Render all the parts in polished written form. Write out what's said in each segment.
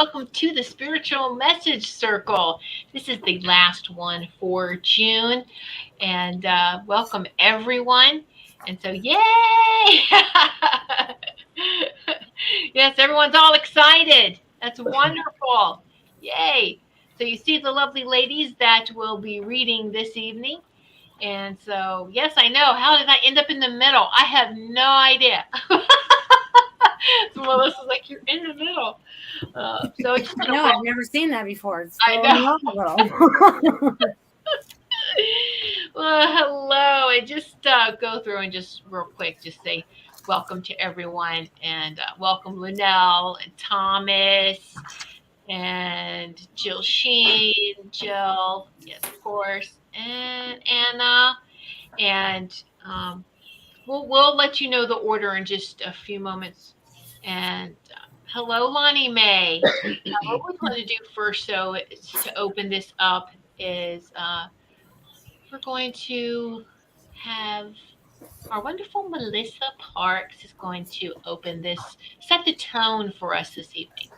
welcome to the Spiritual Message Circle. This is the last one for June, and welcome everyone. And so, yay! Yes, everyone's all excited. That's wonderful. Yay! So, you see the lovely ladies that will be reading this evening. And so, yes, I know. How did I end up in the middle? I have no idea. So Melissa's like, you're in the middle. So it's just gonna No, roll. I've never seen that before. It's I throwing me know. off a little. Well, hello. I just go through and just real quick just say welcome to everyone and welcome Lenelle and Thomas and Jill Sheen, Jill, yes, of course, and Anna. And we'll let you know the order in just a few moments. And hello, Lonnie Mae. What we're going to do first, so to open this up, is we're going to have our wonderful Melissa Parks is going to open this, set the tone for us this evening.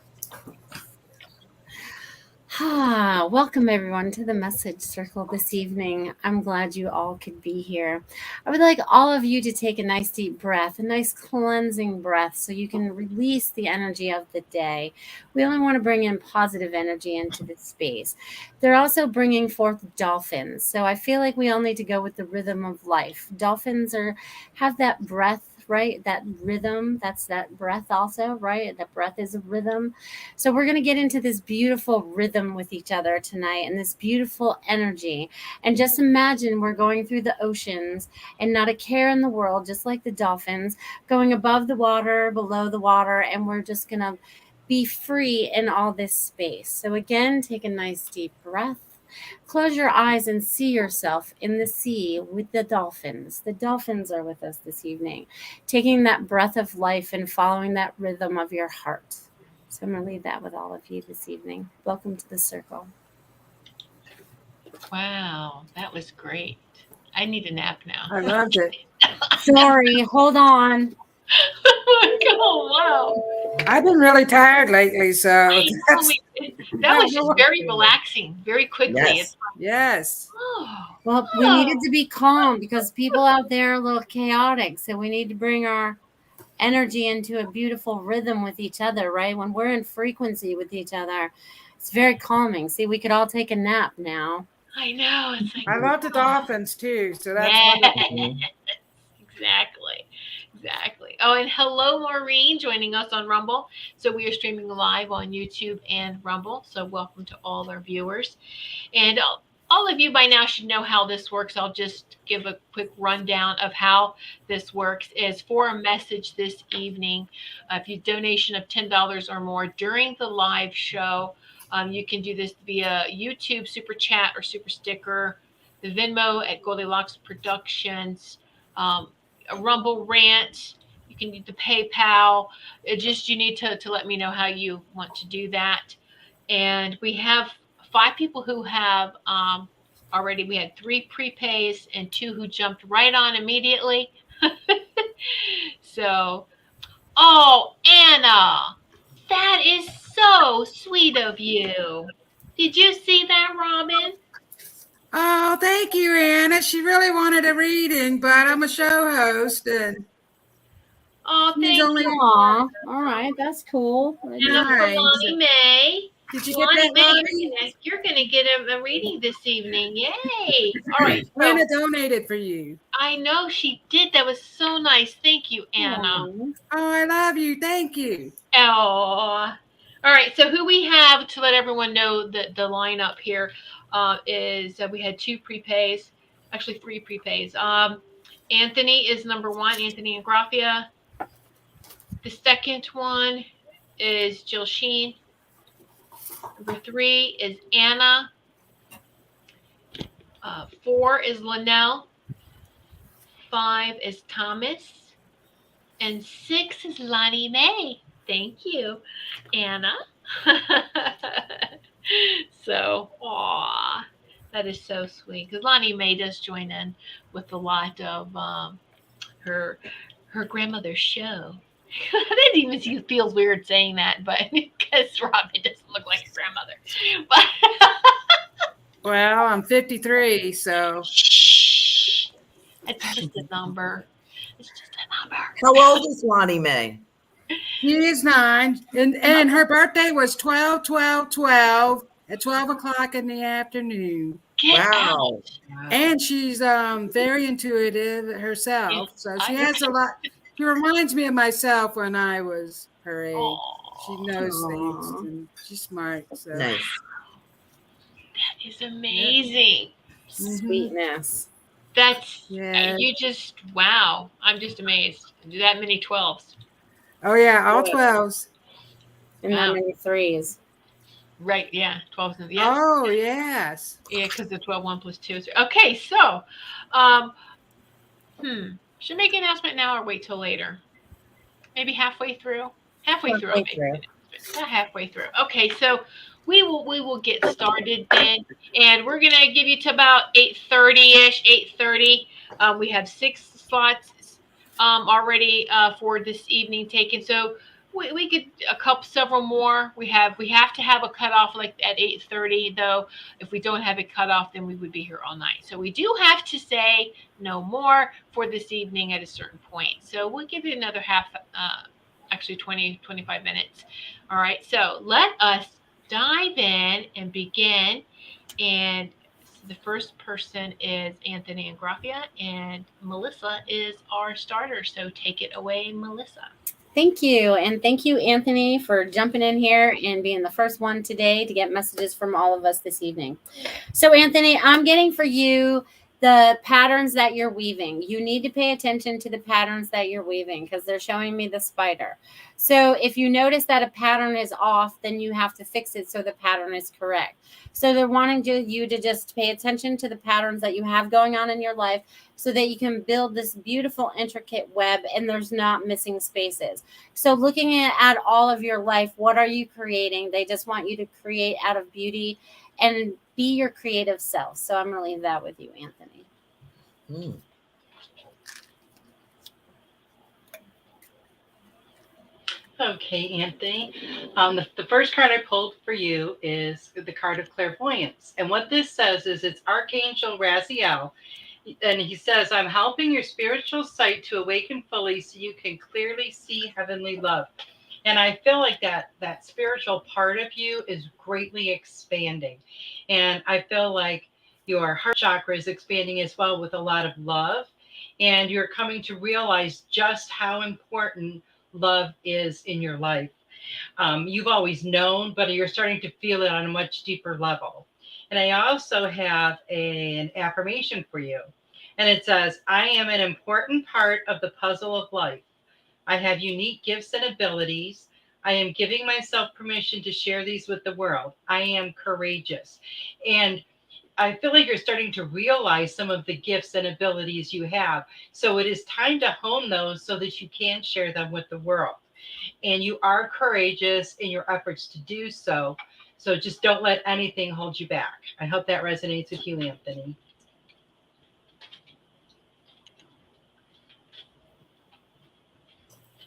Welcome everyone to the message circle this evening. I'm glad you all could be here. I would like all of you to take a nice deep breath, a nice cleansing breath, so you can release the energy of the day. We only want to bring in positive energy into this space. They're also bringing forth dolphins, so I feel like we all need to go with the rhythm of life. Dolphins have that breath, right? That rhythm, that's that breath also, right? That breath is a rhythm. So we're going to get into this beautiful rhythm with each other tonight and this beautiful energy. And just imagine we're going through the oceans and not a care in the world, just like the dolphins, going above the water, below the water, and we're just going to be free in all this space. So again, take a nice deep breath. Close your eyes and see yourself in the sea with the dolphins. The dolphins are with us this evening, taking that breath of life and following that rhythm of your heart. So I'm going to leave that with all of you this evening. Welcome to the circle. Wow, that was great. I need a nap now. I loved it. Sorry, hold on. Oh, wow. I've been really tired lately, so I know, that's that was just very relaxing, very quickly. yes, yes. Oh, Well, we needed to be calm because people out there are a little chaotic. So we need to bring our energy into a beautiful rhythm with each other, right? When we're in frequency with each other, it's very calming. See, we could all take a nap now. I know. It's like, I love the dolphins too, so that's yeah, wonderful. exactly. Exactly. Oh, and hello, Maureen, joining us on Rumble. So we are streaming live on YouTube and Rumble. So welcome to all our viewers. And all of you by now should know how this works. I'll just give a quick rundown of how this works. Is for a message this evening, if you donation of $10 or more during the live show, you can do this via YouTube super chat or super sticker, the Venmo at Goldylocks Productions, a Rumble rant. You can do the PayPal. You need to let me know how you want to do that. And we have 5 people who have already. We had 3 prepays and 2 who jumped right on immediately. So, oh, Anna, that is so sweet of you. Did you see that, Robin? Oh, thank you, Anna. She really wanted a reading, but I'm a show host, and Oh, she's thank only you. Aw, all right, that's cool. And for nice. Lonnie Mae. Did you get Lonnie that, Mae, Robbie? you're gonna get a reading this evening. Yay! All right, so Anna donated for you. I know she did. That was so nice. Thank you, Anna. Aw. Oh, I love you. Thank you. Oh. All right. So who we have to let everyone know that the lineup here is we had 2 prepays, actually 3 prepays. Anthony is number 1, Anthony and Graphia. The second one is Jill Sheen. Number 3 is Anna. 4 is Lenelle. 5 is Thomas. And 6 is Lonnie Mae. Thank you, Anna. So, aw, that is so sweet. Because Lonnie Mae does join in with a lot of her grandmother's show. That even feels weird saying that, but because Robin doesn't look like a grandmother. But Well, I'm 53, so shh, that's just a number. It's just a number. How old is Lonnie Mae? she is 9. And her birthday was 12/12/12 at 12 o'clock in the afternoon. Get Wow. out. And she's very intuitive herself. So she has a lot. She reminds me of myself when I was her age. She Oh, knows things Aw. and she's smart. So Nice. that is amazing. Sweetness. That's yeah. you just wow. I'm just amazed. That many 12s. Oh yeah, all Yes. 12s. And that Wow. many threes. Right, yeah, 12s. Yeah, Oh yes. yeah, because the 12, 1 plus 2 is. Okay, so, um, should I make an announcement now or wait till later? Maybe halfway through? Halfway through, I'll Halfway make through. an announcement. Not halfway through. Okay, so we will get started then, and we're gonna give you to about 8:30 ish, 8:30. We have 6 slots already for this evening taken. So we could a couple several more. We have to have a cutoff like at 8:30 though. If we don't have it cut off, then we would be here all night. So we do have to say no more for this evening at a certain point. So we'll give you another half, actually 20, 25 minutes. All right. So let us dive in and begin. And the first person is Anthony and Gracia, and Melissa is our starter. So take it away, Melissa. Thank you. And thank you, Anthony, for jumping in here and being the first one today to get messages from all of us this evening. So, Anthony, I'm getting for you the patterns that you're weaving. You need to pay attention to the patterns that you're weaving because they're showing me the spider. So, if you notice that a pattern is off, then you have to fix it so the pattern is correct. So, they're wanting you to just pay attention to the patterns that you have going on in your life so that you can build this beautiful, intricate web and there's not missing spaces. So, looking at all of your life, what are you creating? They just want you to create out of beauty and be your creative self. So I'm going to leave that with you, Anthony. Mm. Okay, Anthony. The first card I pulled for you is the card of clairvoyance. And what this says is it's Archangel Raziel. And he says, I'm helping your spiritual sight to awaken fully so you can clearly see heavenly love. And I feel like that spiritual part of you is greatly expanding. And I feel like your heart chakra is expanding as well with a lot of love. And you're coming to realize just how important love is in your life. You've always known, but you're starting to feel it on a much deeper level. And I also have an affirmation for you. And it says, I am an important part of the puzzle of life. I have unique gifts and abilities. I am giving myself permission to share these with the world. I am courageous. And I feel like you're starting to realize some of the gifts and abilities you have. So it is time to hone those so that you can share them with the world. And you are courageous in your efforts to do so. So just don't let anything hold you back. I hope that resonates with you, Anthony.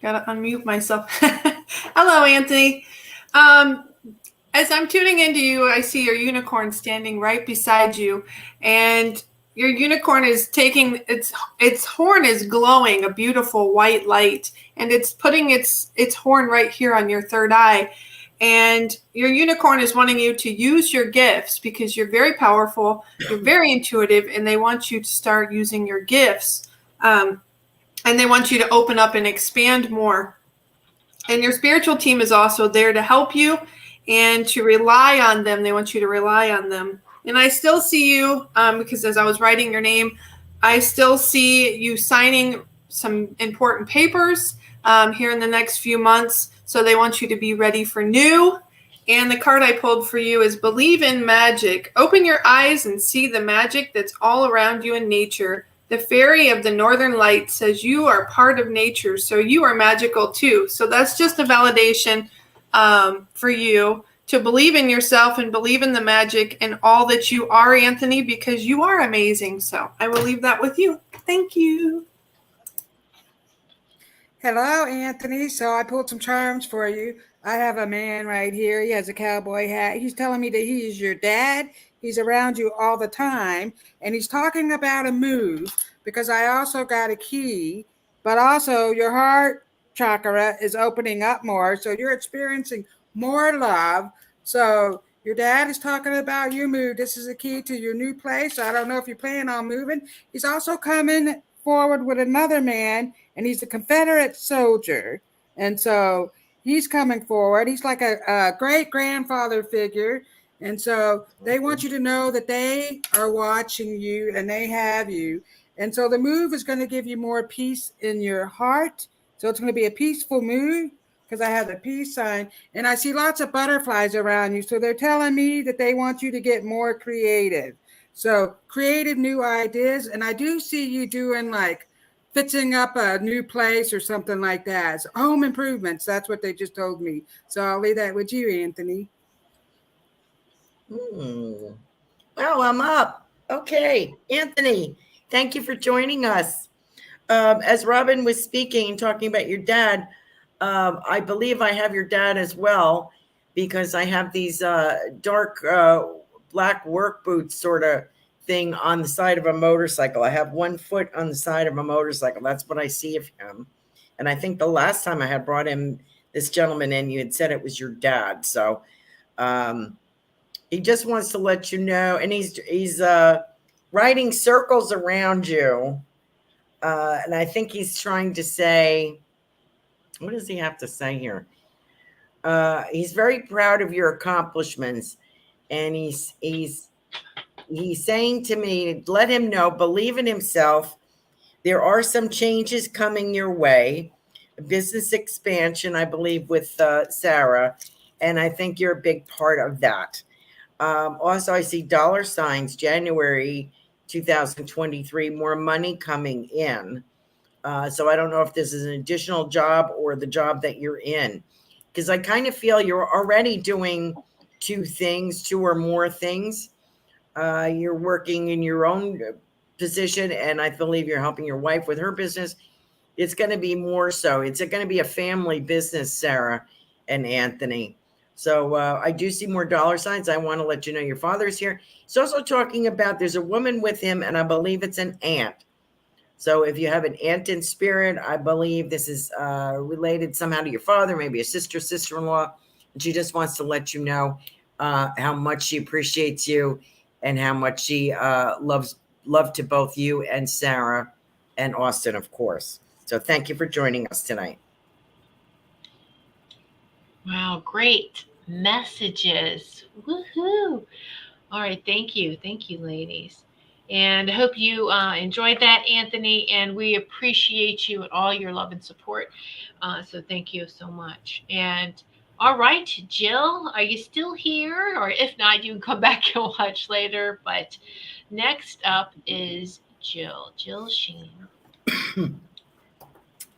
Gotta unmute myself. Hello, Anthony. As I'm tuning into you, I see your unicorn standing right beside you, and your unicorn is taking its horn is glowing a beautiful white light, and it's putting its horn right here on your third eye. And your unicorn is wanting you to use your gifts because you're very powerful, you're very intuitive, and they want you to start using your gifts. And they want you to open up and expand more. And your spiritual team is also there to help you and to rely on them. They want you to rely on them. And I still see you, because as I was writing your name, I still see you signing some important papers here in the next few months. So they want you to be ready for new. And the card I pulled for you is Believe in Magic. Open your eyes and see the magic that's all around you in nature. The fairy of the northern light says you are part of nature, so you are magical too. So that's just a validation for you to believe in yourself and believe in the magic and all that you are, Anthony, because you are amazing. So I will leave that with you. Thank you. Hello, Anthony. So I pulled some charms for you. I have a man right here. He has a cowboy hat. He's telling me that he is your dad. He's around you all the time. And he's talking about a move because I also got a key, but also your heart chakra is opening up more. So you're experiencing more love. So your dad is talking about your move. This is a key to your new place. I don't know if you're planning on moving. He's also coming forward with another man, and he's a Confederate soldier. And so he's coming forward. He's like a great grandfather figure. And so they want you to know that they are watching you and they have you. And so the move is going to give you more peace in your heart. So it's going to be a peaceful move because I have the peace sign. And I see lots of butterflies around you. So they're telling me that they want you to get more creative. So creative new ideas. And I do see you doing like fixing up a new place or something like that. So home improvements. That's what they just told me. So I'll leave that with you, Anthony. Hmm. Well, I'm up. Okay, Anthony, thank you for joining us. As Robin was speaking, talking about your dad, I believe I have your dad as well because I have these dark black work boots sort of thing on the side of a motorcycle. I have one foot on the side of a motorcycle. That's what I see of him. And I think the last time I had brought him, this gentleman in, you had said it was your dad. So um, he just wants to let you know, and he's riding circles around you, and I think he's trying to say, what does he have to say here? He's very proud of your accomplishments, and he's saying to me, let him know, believe in himself. There are some changes coming your way, business expansion, I believe, with Sarah, and I think you're a big part of that. Also, I see dollar signs, January 2023, more money coming in. So I don't know if this is an additional job or the job that you're in, because I kind of feel you're already doing two or more things. You're working in your own position, and I believe you're helping your wife with her business. It's going to be more so. It's going to be a family business, Sarah and Anthony. So I do see more dollar signs. I want to let you know your father's here. He's also talking about there's a woman with him, and I believe it's an aunt. So if you have an aunt in spirit, I believe this is related somehow to your father, maybe a sister, sister-in-law. And she just wants to let you know how much she appreciates you and how much she love to both you and Sarah and Austin, of course. So thank you for joining us tonight. Wow, great messages. Woohoo. All right, thank you. Thank you, ladies. And I hope you enjoyed that, Anthony. And we appreciate you and all your love and support. So thank you so much. And all right, Jill, are you still here? Or if not, you can come back and watch later. But next up is Jill. Jill Sheen.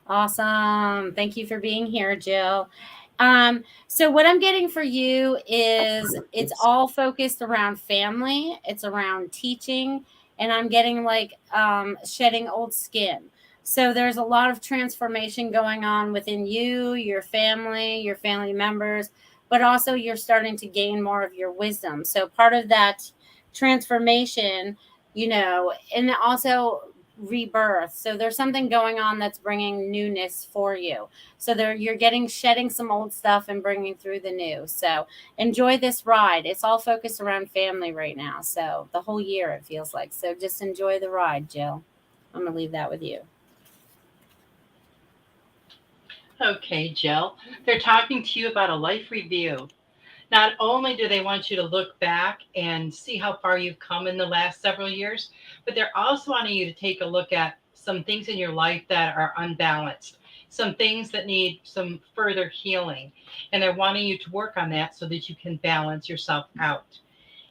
Awesome. Thank you for being here, Jill. So what I'm getting for you is it's all focused around family, it's around teaching, and I'm getting like shedding old skin. So there's a lot of transformation going on within you, your family members, but also you're starting to gain more of your wisdom. So part of that transformation, and also rebirth. So there's something going on that's bringing newness for you. So you're shedding some old stuff and bringing through the new. So enjoy this ride. It's all focused around family right now. So the whole year it feels like. So just enjoy the ride, Jill. I'm gonna leave that with you. Okay, Jill. They're talking to you about a life review. Not only do they want you to look back and see how far you've come in the last several years, but they're also wanting you to take a look at some things in your life that are unbalanced, some things that need some further healing. And they're wanting you to work on that so that you can balance yourself out.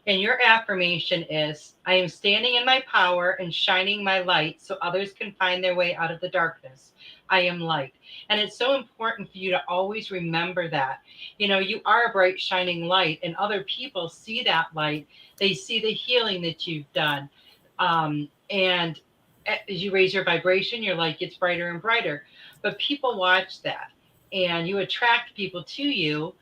And your affirmation is, I am standing in my power and shining my light so others can find their way out of the darkness. I am light. And it's so important for you to always remember that. You are a bright, shining light, and other people see that light. They see the healing that you've done. And as you raise your vibration, your light gets brighter and brighter. but people watch that, and you attract people to you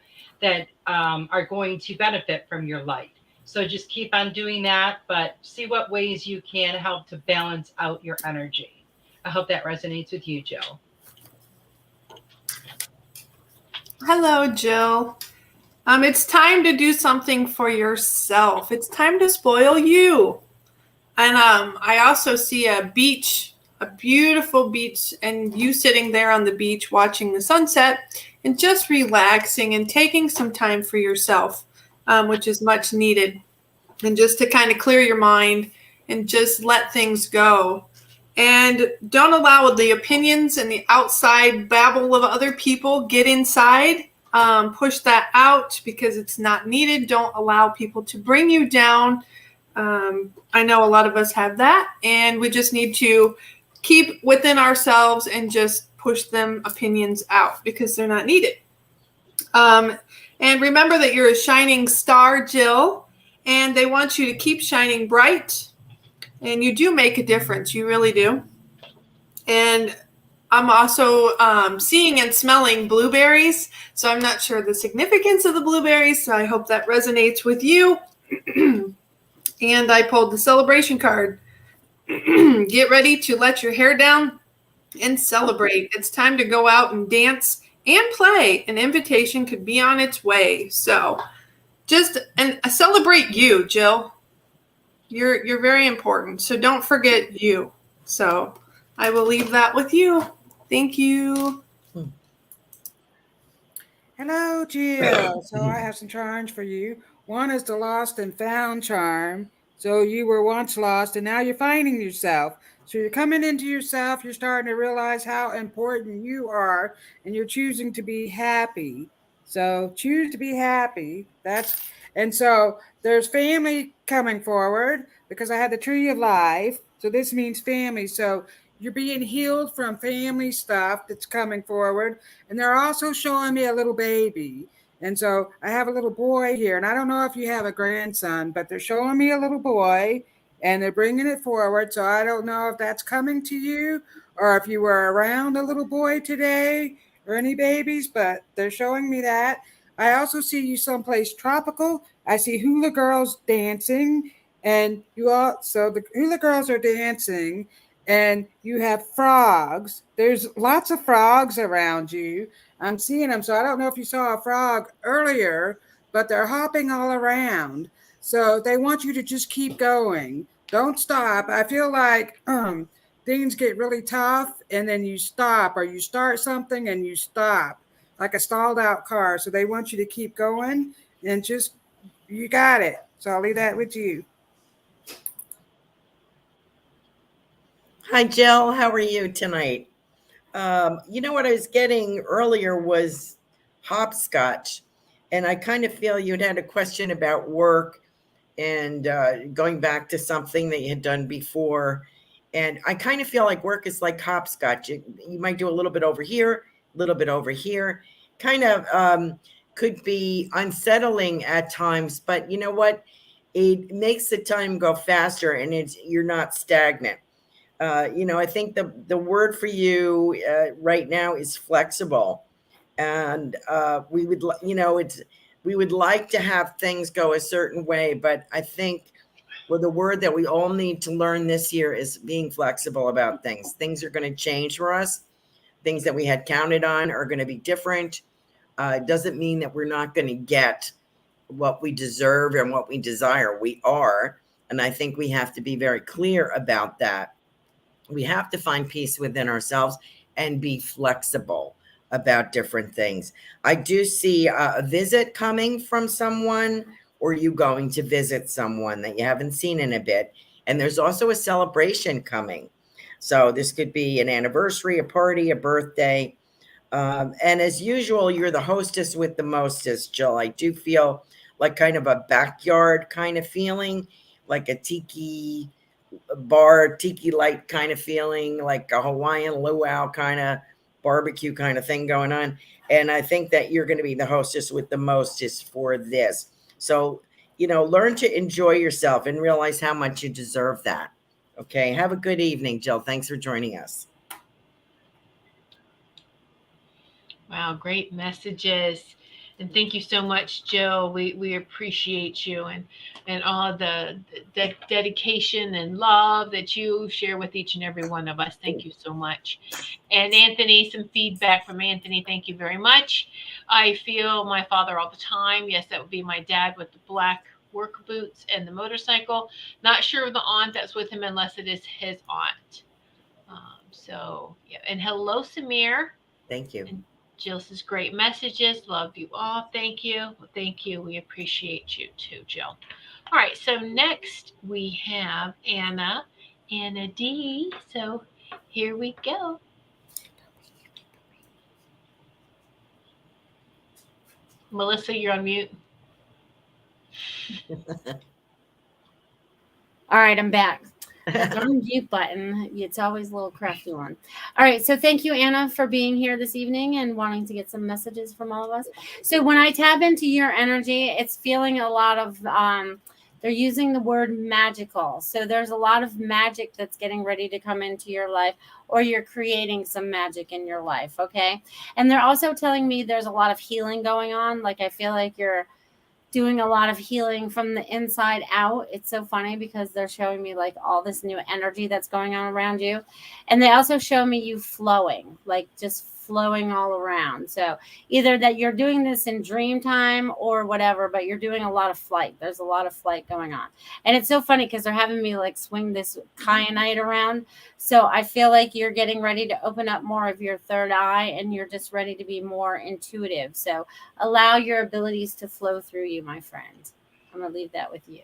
that are going to benefit from your light. So just keep on doing that, but see what ways you can help to balance out your energy. I hope that resonates with you, Jill. Hello, Jill. It's time to do something for yourself. It's time to spoil you. And I also see a beach, a beautiful beach, and you sitting there on the beach watching the sunset and just relaxing and taking some time for yourself, which is much needed. And just to kind of clear your mind and just let things go. And don't allow the opinions and the outside babble of other people get inside. Push that out because it's not needed. Don't allow people to bring you down. I know a lot of us have that, and we just need to keep within ourselves and just push them opinions out because they're not needed. And remember that you're a shining star, Jill, and they want you to keep shining bright. And you do make a difference. You really do. And I'm also seeing and smelling blueberries. So I'm not sure the significance of the blueberries. So I hope that resonates with you. And I pulled the celebration card. Get ready to let your hair down and celebrate. It's time to go out and dance and play. An invitation could be on its way. So just celebrate you, Jill. You're very important. So don't forget you. So I will leave that with you. Thank you. Hello, Jill. So I have some charms for you. One is the lost and found charm. So you were once lost and now you're finding yourself. So you're coming into yourself. You're starting to realize how important you are and you're choosing to be happy. So choose to be happy. And so there's family coming forward because I had the tree of life. So this means family. So you're being healed from family stuff that's coming forward. And they're also showing me a little baby. And so I have a little boy here. And I don't know if you have a grandson, but they're showing me a little boy and they're bringing it forward. So I don't know if that's coming to you or if you were around a little boy today or any babies, but they're showing me that. I also see you someplace tropical. I see hula girls dancing, and so the hula girls are dancing, and you have frogs. There's lots of frogs around you. I'm seeing them. So I don't know if you saw a frog earlier, but they're hopping all around. So they want you to just keep going. Don't stop. I feel like things get really tough and then you stop, or you start something and you stop, like a stalled out car. So they want you to keep going and just, you got it. So I'll leave that with you. Hi, Jill. How are you tonight? What I was getting earlier was hopscotch. And I kind of feel you'd had a question about work and going back to something that you had done before. And I kind of feel like work is like hopscotch. You might do a little bit over here, a little bit over here. Kind of could be unsettling at times, but you know what? It makes the time go faster and you're not stagnant. I think the word for you right now is flexible, and we would like to have things go a certain way, but I think the word that we all need to learn this year is being flexible about things. Things are going to change for us. Things that we had counted on are going to be different. It doesn't mean that we're not going to get what we deserve and what we desire. We are, and I think we have to be very clear about that. We have to find peace within ourselves and be flexible about different things. I do see a visit coming from someone, or you going to visit someone that you haven't seen in a bit. And there's also a celebration coming. So this could be an anniversary, a party, a birthday. And as usual, you're the hostess with the mostest, Jill. I do feel like kind of a backyard kind of feeling, like a tiki bar, tiki light kind of feeling, like a Hawaiian luau kind of barbecue kind of thing going on. And I think that you're going to be the hostess with the mostest for this. So, learn to enjoy yourself and realize how much you deserve that. Okay. Have a good evening, Jill. Thanks for joining us. Wow, great messages. And thank you so much, Jill. We appreciate you and all the dedication and love that you share with each and every one of us. Thank you so much. And Anthony, some feedback from Anthony. Thank you very much. I feel my father all the time. Yes, that would be my dad with the black work boots and the motorcycle. Not sure of the aunt that's with him unless it is his aunt. So, yeah. And hello, Samir. Thank you. And Jill says, great messages. Love you all. Thank you. Thank you. We appreciate you too, Jill. All right. So next we have Anna D. So here we go. Melissa, you're on mute. All right, I'm back. The darn mute button. It's always a little crafty one. All right. So thank you, Anna, for being here this evening and wanting to get some messages from all of us. So when I tap into your energy, it's feeling a lot of, they're using the word magical. So there's a lot of magic that's getting ready to come into your life, or you're creating some magic in your life. Okay. And they're also telling me there's a lot of healing going on. Like, I feel like you're doing a lot of healing from the inside out. It's so funny because they're showing me like all this new energy that's going on around you. And they also show me you flowing, like just flowing all around. So either that you're doing this in dream time or whatever, but you're doing a lot of flight. There's a lot of flight going on. And it's so funny because they're having me like swing this kyanite around. So I feel like you're getting ready to open up more of your third eye and you're just ready to be more intuitive. So allow your abilities to flow through you, my friend. I'm going to leave that with you.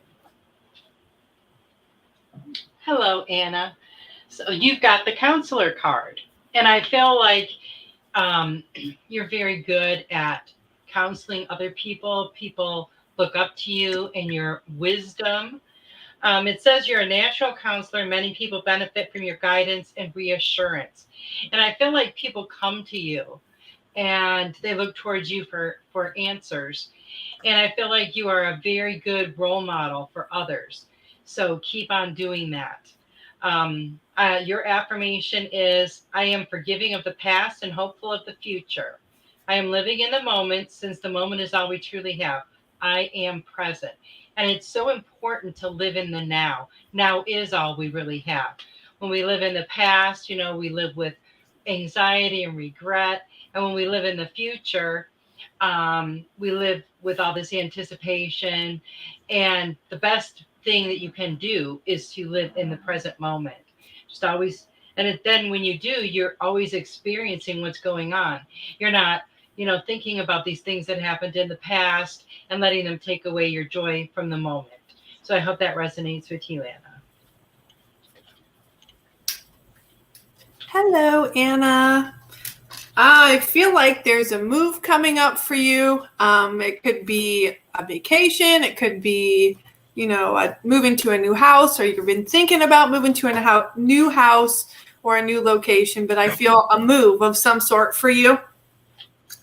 Hello, Anna. So you've got the counselor card, and I feel like you're very good at counseling other people. People look up to you and your wisdom. It says you're a natural counselor. Many people benefit from your guidance and reassurance. And I feel like people come to you and they look towards you for answers. And I feel like you are a very good role model for others. So keep on doing that. Your affirmation is, I am forgiving of the past and hopeful of the future. I am living in the moment since the moment is all we truly have. I am present. And it's so important to live in the now. Now is all we really have. When we live in the past, we live with anxiety and regret. And when we live in the future, we live with all this anticipation. And the best thing that you can do is to live in the present moment. Just always, and then when you do, you're always experiencing what's going on. You're not, thinking about these things that happened in the past and letting them take away your joy from the moment. So I hope that resonates with you, Anna. Hello, Anna. I feel like there's a move coming up for you. It could be a vacation. It could be, moving to a new house, or you've been thinking about moving to a new house or a new location. But I feel a move of some sort for you.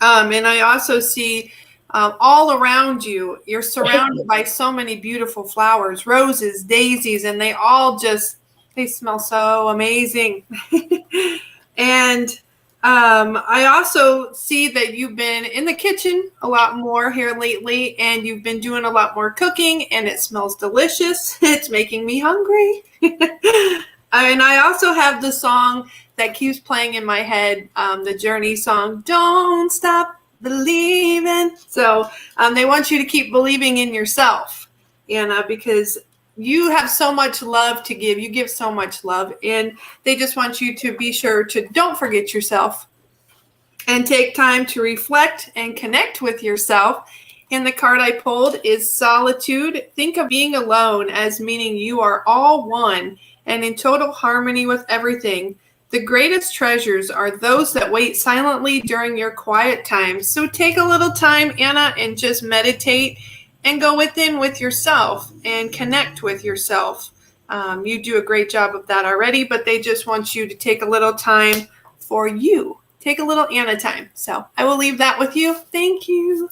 And I also see all around you, you're surrounded by so many beautiful flowers, roses, daisies, and they smell so amazing. And I also see that you've been in the kitchen a lot more here lately, and you've been doing a lot more cooking, and it smells delicious. It's making me hungry. And I also have the song that keeps playing in my head, the Journey song, Don't Stop Believing. So they want you to keep believing in yourself, Anna, because you have so much love to give. You give so much love, and they just want you to be sure to don't forget yourself and take time to reflect and connect with yourself. And the card I pulled is Solitude. Think of being alone as meaning you are all one and in total harmony with everything. The greatest treasures are those that wait silently during your quiet times. So take a little time, Anna, and just meditate and go within with yourself and connect with yourself. You do a great job of that already, but they just want you to take a little time for you. Take a little Anna time. So I will leave that with you. Thank you.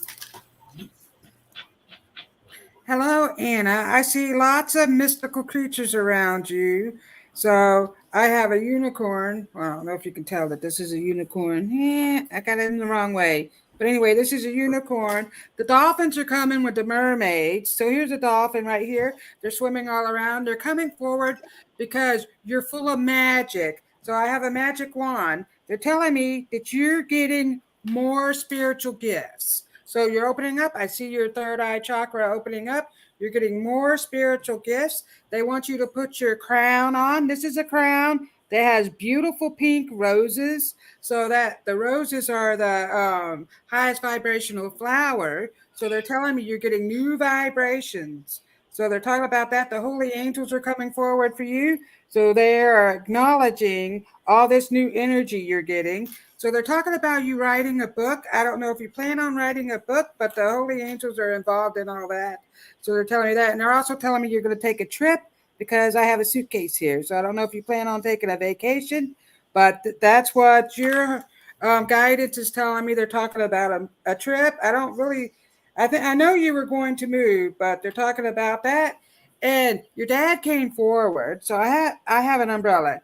Hello, Anna. I see lots of mystical creatures around you. So I have a unicorn. Well, I don't know if you can tell that this is a unicorn. Yeah, I got it in the wrong way. But anyway, this is a unicorn. The dolphins are coming with the mermaids. So here's a dolphin right here. They're swimming all around. They're coming forward because you're full of magic. So I have a magic wand. They're telling me that you're getting more spiritual gifts. So you're opening up. I see your third eye chakra opening up. You're getting more spiritual gifts. They want you to put your crown on. This is a crown that has beautiful pink roses. So that the roses are the highest vibrational flower. So they're telling me you're getting new vibrations. So they're talking about that. The holy angels are coming forward for you. So they are acknowledging all this new energy you're getting. So they're talking about you writing a book. I don't know if you plan on writing a book, but the holy angels are involved in all that. So they're telling me that. And they're also telling me you're going to take a trip because I have a suitcase here. So I don't know if you plan on taking a vacation, but that's what your guidance is telling me. They're talking about a trip. I don't really, I know you were going to move, but they're talking about that. And your dad came forward. So I have an umbrella.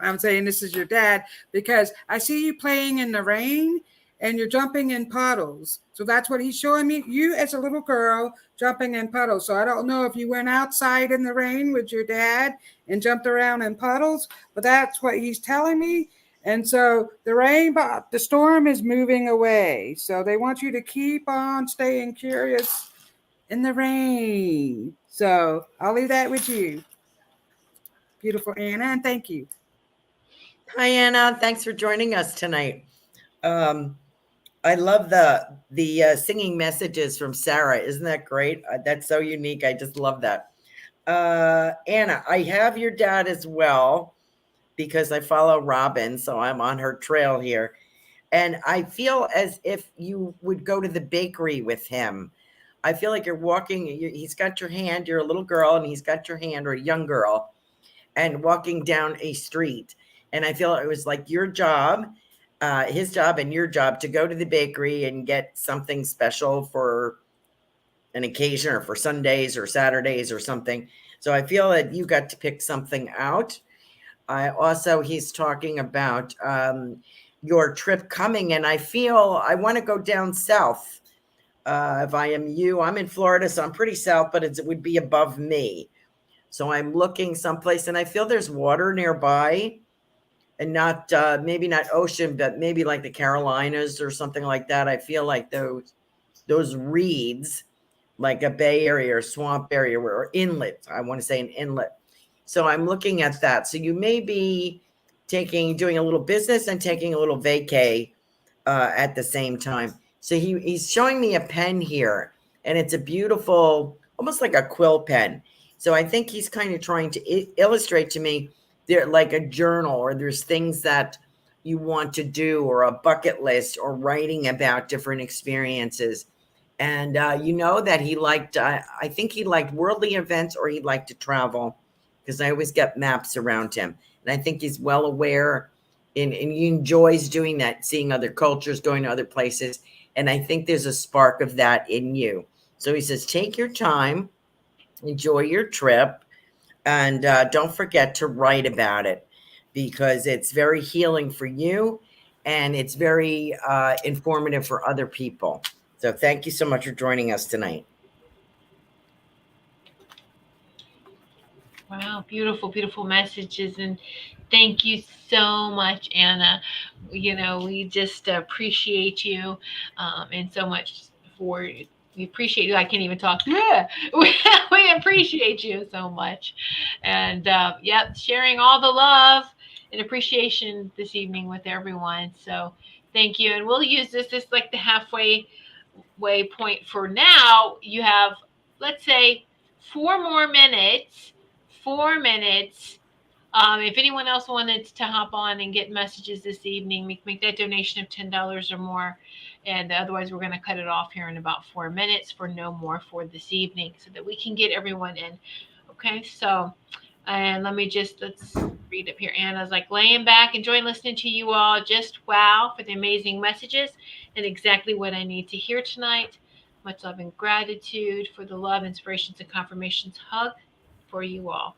I'm saying this is your dad because I see you playing in the rain and you're jumping in puddles. So that's what he's showing me. You as a little girl jumping in puddles. So I don't know if you went outside in the rain with your dad and jumped around in puddles, but that's what he's telling me. And so the storm is moving away. So they want you to keep on staying curious in the rain. So I'll leave that with you, beautiful Anna, and thank you. Hi, Anna. Thanks for joining us tonight. Um, I love the singing messages from Sarah. Isn't that great? That's so unique. I just love that. Anna, I have your dad as well because I follow Robin, so I'm on her trail here. And I feel as if you would go to the bakery with him. I feel like you're walking, he's got your hand, you're a little girl, and he's got your hand, or a young girl, and walking down a street. And I feel it was like your job, his job, and your job to go to the bakery and get something special for an occasion or for Sundays or Saturdays or something. So I feel that you got to pick something out. I also, he's talking about your trip coming, and I feel I want to go down south. If I am you, I'm in Florida, so I'm pretty south, but it would be above me. So I'm looking someplace, and I feel there's water nearby, and not maybe not ocean, but maybe like the Carolinas or something like that. I feel like those reeds, like a bay area or swamp area or inlet. I want to say an inlet. So I'm looking at that. So you may be doing a little business and taking a little vacay at the same time. So he's showing me a pen here, and it's a beautiful, almost like a quill pen. So I think he's kind of trying to illustrate to me there like a journal, or there's things that you want to do, or a bucket list, or writing about different experiences. And you know that he liked, I think he liked worldly events, or he liked to travel, because I always get maps around him. And I think he's well aware, and he enjoys doing that, seeing other cultures, going to other places. And I think there's a spark of that in you. So he says, take your time, enjoy your trip, and don't forget to write about it, because it's very healing for you, and it's very informative for other people. So thank you so much for joining us tonight. Wow, beautiful, beautiful messages. And thank you so much, Anna. We just appreciate you and so much for we appreciate you. I can't even talk. Yeah. We appreciate you so much. And yep, sharing all the love and appreciation this evening with everyone. So thank you. And we'll use this like the halfway way point for now. You have, let's say, 4 more minutes. 4 minutes. If anyone else wanted to hop on and get messages this evening, make that donation of $10 or more. And otherwise, we're going to cut it off here in about 4 minutes for no more for this evening, so that we can get everyone in. Okay, so, and let's read up here. Anna's like, laying back, enjoying listening to you all. Just wow for the amazing messages and exactly what I need to hear tonight. Much love and gratitude for the love, inspirations, and confirmations. Hug. for you all.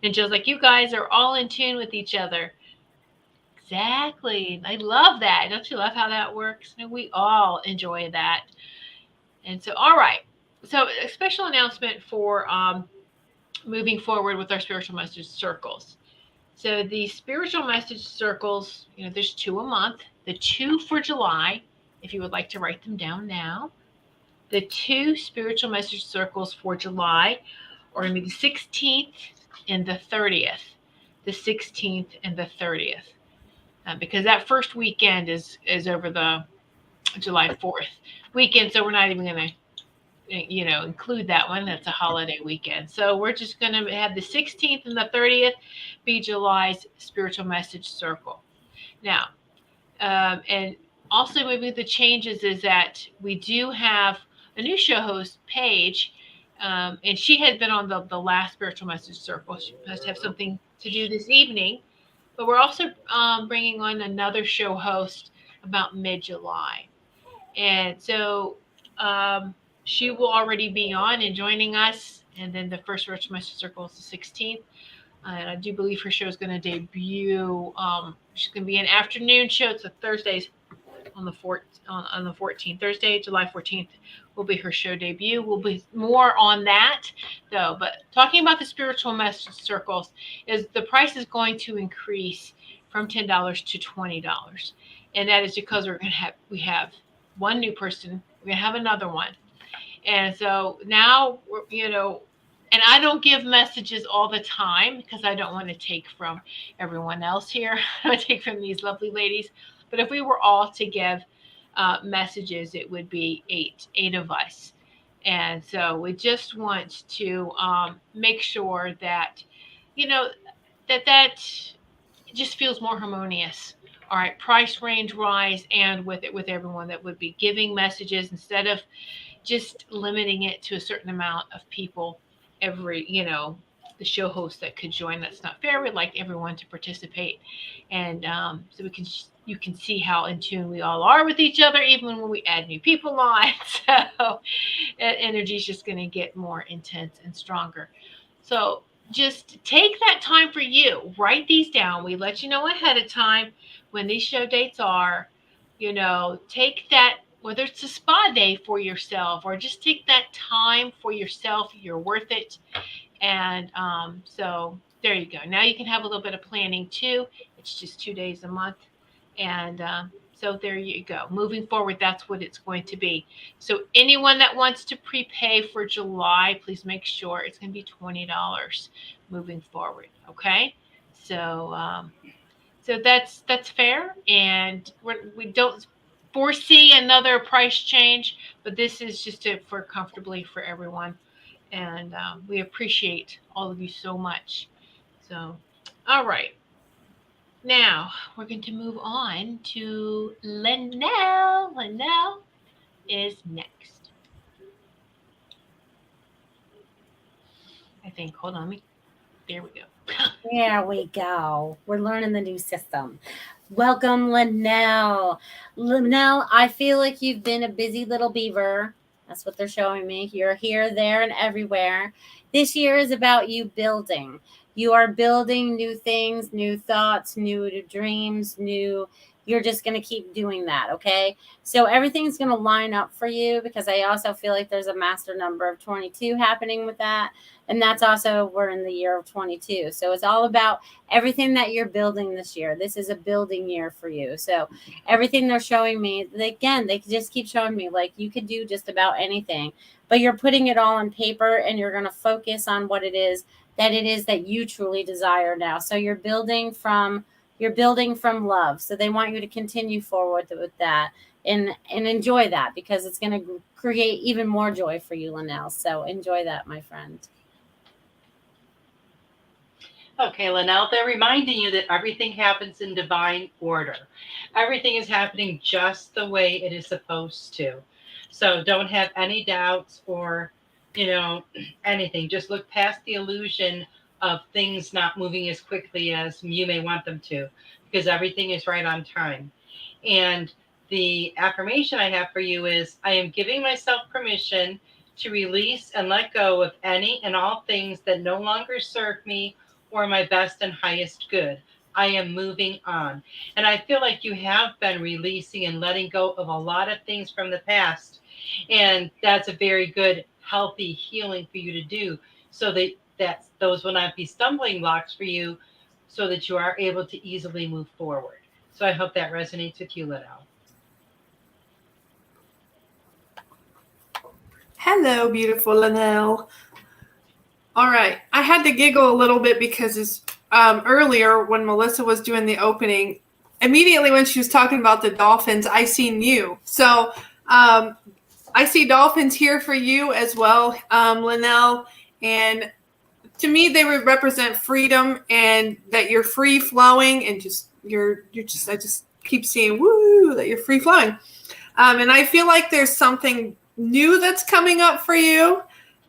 And Jill's like, you guys are all in tune with each other. Exactly. I love that. Don't you love how that works? We all enjoy that. And so, all right. So, a special announcement for moving forward with our spiritual message circles. So, the spiritual message circles, there's 2 a month. The 2 for July, if you would like to write them down now, the 2 spiritual message circles for July are going to be the 16th and the 30th. The 16th and the 30th. Because that first weekend is over the July 4th weekend, so we're not even going to include that one. That's a holiday weekend. So we're just going to have the 16th and the 30th be July's spiritual message circle. Now, and also maybe the changes is that we do have a new show host, Paige, and she had been on the last spiritual message circle. She must have something to do this evening. But we're also bringing on another show host about mid-July. And so she will already be on and joining us. And then the first Virtual Message Circle is the 16th. And I do believe her show is going to debut. She's going to be an afternoon show. It's a Thursdays on the 14th. Thursday, July 14th will be her show debut. We'll be more on that, though. But talking about the spiritual message circles, is the price is going to increase from $10 to $20, and that is because we have one new person. We're going to have another one, and so now and I don't give messages all the time because I don't want to take from everyone else here. I want to take from these lovely ladies. But if we were all to give messages, it would be eight of us. And so we just want to make sure that, that just feels more harmonious. All right, price range rise, and with everyone that would be giving messages instead of just limiting it to a certain amount of people every, the show host that could join. That's not fair. We'd like everyone to participate. And so you can see how in tune we all are with each other, even when we add new people on. So energy is just going to get more intense and stronger. So just take that time for you. Write these down. We let you know ahead of time when these show dates are. Take that, whether it's a spa day for yourself or just take that time for yourself. You're worth it. And so there you go. Now you can have a little bit of planning too. It's just 2 days a month. And so there you go. Moving forward, that's what it's going to be. So anyone that wants to prepay for July, please make sure it's going to be $20 moving forward. Okay. So so that's fair. And we don't foresee another price change, but this is just for comfortably for everyone. And we appreciate all of you so much. So, all right. Now we're going to move on to Lenelle. Lenelle is next. I think. Hold on. There we go. There we go. We're learning the new system. Welcome, Lenelle. Lenelle, I feel like you've been a busy little beaver. That's what they're showing me. You're here, there, and everywhere. This year is about you building. You are building new things, new thoughts, new dreams, you're just going to keep doing that, okay? So everything's going to line up for you because I also feel like there's a master number of 22 happening with that. And that's also, we're in the year of 22. So it's all about everything that you're building this year. This is a building year for you. So everything they're showing me, again, they just keep showing me like you could do just about anything, but you're putting it all on paper and you're going to focus on what it is that you truly desire now. So you're building from love. So they want you to continue forward with that and enjoy that because it's going to create even more joy for you, Lenelle. So enjoy that, my friend. Okay, Lenelle, they're reminding you that everything happens in divine order. Everything is happening just the way it is supposed to. So don't have any doubts or, anything. Just look past the illusion of things not moving as quickly as you may want them to, because everything is right on time. And the affirmation I have for you is, I am giving myself permission to release and let go of any and all things that no longer serve me or my best and highest good. I am moving on. And I feel like you have been releasing and letting go of a lot of things from the past. And that's a very good, healthy healing for you to do so that those will not be stumbling blocks for you so that you are able to easily move forward. So I hope that resonates with you, Lenelle. Hello, beautiful Lenelle. All right. I had to giggle a little bit because earlier when Melissa was doing the opening, immediately when she was talking about the dolphins, I seen you. So I see dolphins here for you as well, Lenelle. And to me, they would represent freedom and that you're free flowing and I just keep seeing woo that you're free flowing. And I feel like there's something new that's coming up for you.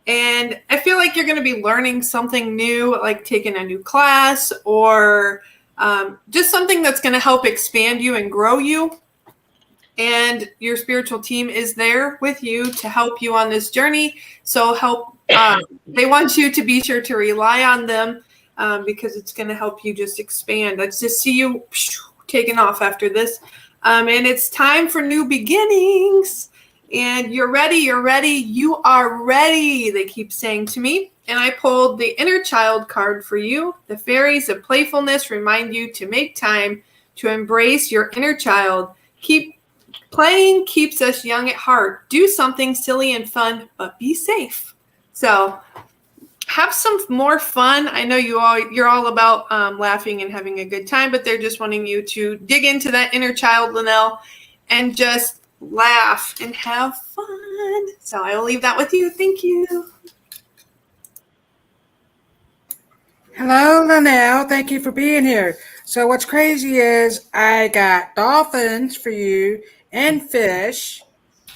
And I feel like you're going to be learning something new, like taking a new class or just something that's going to help expand you and grow you. And your spiritual team is there with you to help you on this journey. So they want you to be sure to rely on them because it's going to help you just expand. Let's just see you taking off after this. And it's time for new beginnings. And you're ready, you are ready, they keep saying to me. And I pulled the inner child card for you. The fairies of playfulness remind you to make time to embrace your inner child. Playing keeps us young at heart. Do something silly and fun, but be safe. So have some more fun. I know you're all about laughing and having a good time, but they're just wanting you to dig into that inner child, Lenelle, and just laugh and have fun. So I will leave that with you. Thank you. Hello, Lenelle. Thank you for being here. So what's crazy is I got dolphins for you and fish.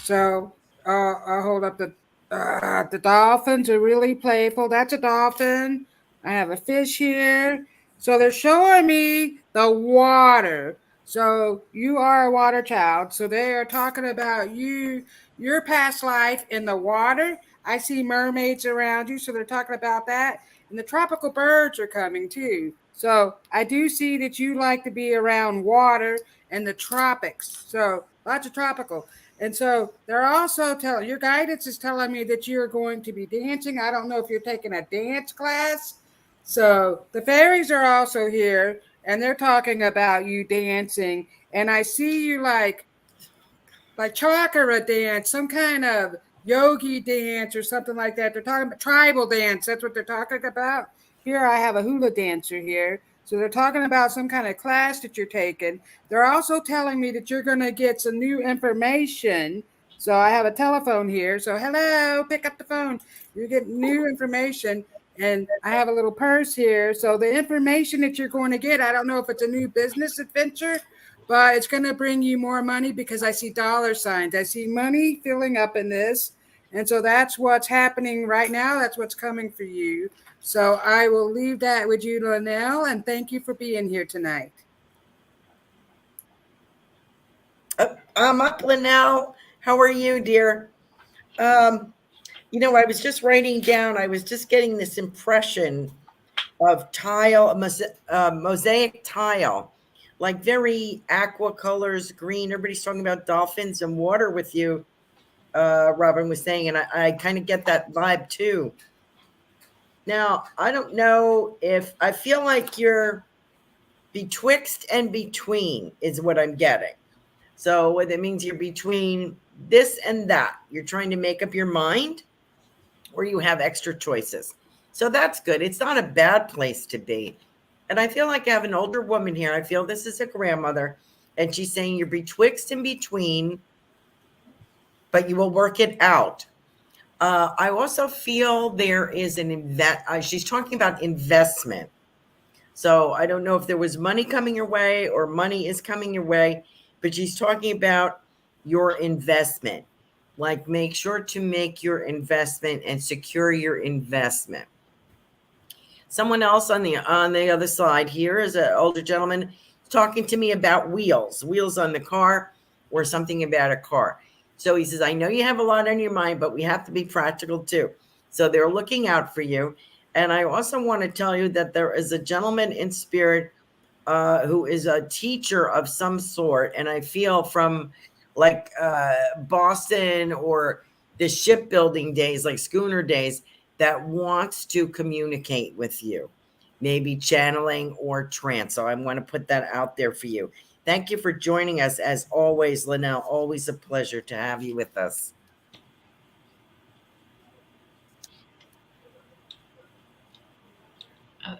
So I'll hold up the dolphins are really playful. That's a dolphin. I have a fish here. So they're showing me the water. So you are a water child. So they are talking about your past life in the water. I see mermaids around you. So they're talking about that. And the tropical birds are coming too. So I do see that you like to be around water and the tropics. So lots of tropical. And so they're also your guidance is telling me that you're going to be dancing. I don't know if you're taking a dance class. So the fairies are also here and they're talking about you dancing. And I see you like chakra dance, some kind of yogi dance or something like that. They're talking about tribal dance. That's what they're talking about. Here I have a hula dancer here. So they're talking about some kind of class that you're taking. They're also telling me that you're going to get some new information. So I have a telephone here. So hello, pick up the phone. You get new information. And I have a little purse here. So the information that you're going to get, I don't know if it's a new business adventure, but it's going to bring you more money because I see dollar signs. I see money filling up in this. And so that's what's happening right now. That's what's coming for you. So I will leave that with you, Lenelle, and thank you for being here tonight. I'm up, Lenelle. How are you, dear? I was just writing down, I was just getting this impression of mosaic tile, like very aqua colors, green. Everybody's talking about dolphins and water with you, Robin was saying, and I kind of get that vibe too. Now, I don't know if I feel like you're betwixt and between is what I'm getting. So what that means, you're between this and that. You're trying to make up your mind or you have extra choices. So that's good. It's not a bad place to be. And I feel like I have an older woman here. I feel this is a grandmother. And she's saying you're betwixt and between, but you will work it out. I also feel there is she's talking about investment. So I don't know if there was money coming your way or money is coming your way, but she's talking about your investment. Like, make sure to make your investment and secure your investment. Someone else on the other side here is an older gentleman talking to me about wheels on the car or something about a car. So he says, I know you have a lot on your mind, but we have to be practical too. So they're looking out for you. And I also want to tell you that there is a gentleman in spirit who is a teacher of some sort. And I feel from like Boston or the shipbuilding days, like schooner days, that wants to communicate with you, maybe channeling or trance. So I want to put that out there for you. Thank you for joining us. As always, Lenelle, always a pleasure to have you with us.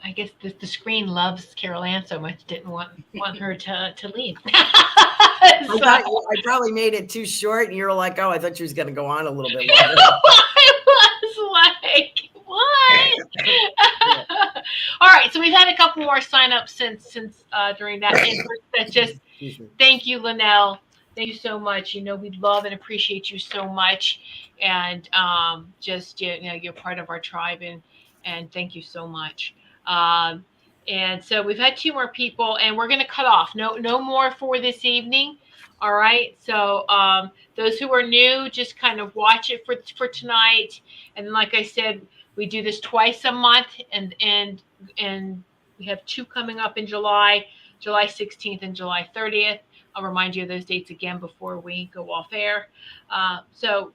I guess the screen loves Carol Ann so much, didn't want her to leave. I probably made it too short, and you're like, oh, I thought she was going to go on a little bit longer. I was like, what? All right, so we've had a couple more sign-ups since during that. And that's just thank you, Lenelle. Thank you so much. You know, we love and appreciate you so much, and just you're part of our tribe, and thank you so much. Um, and so we've had two more people, and we're going to cut off. No more for this evening. All right. So those who are new, just kind of watch it for tonight. And like I said, we do this twice a month, and we have two coming up in July, July 16th and July 30th. I'll remind you of those dates again before we go off air. So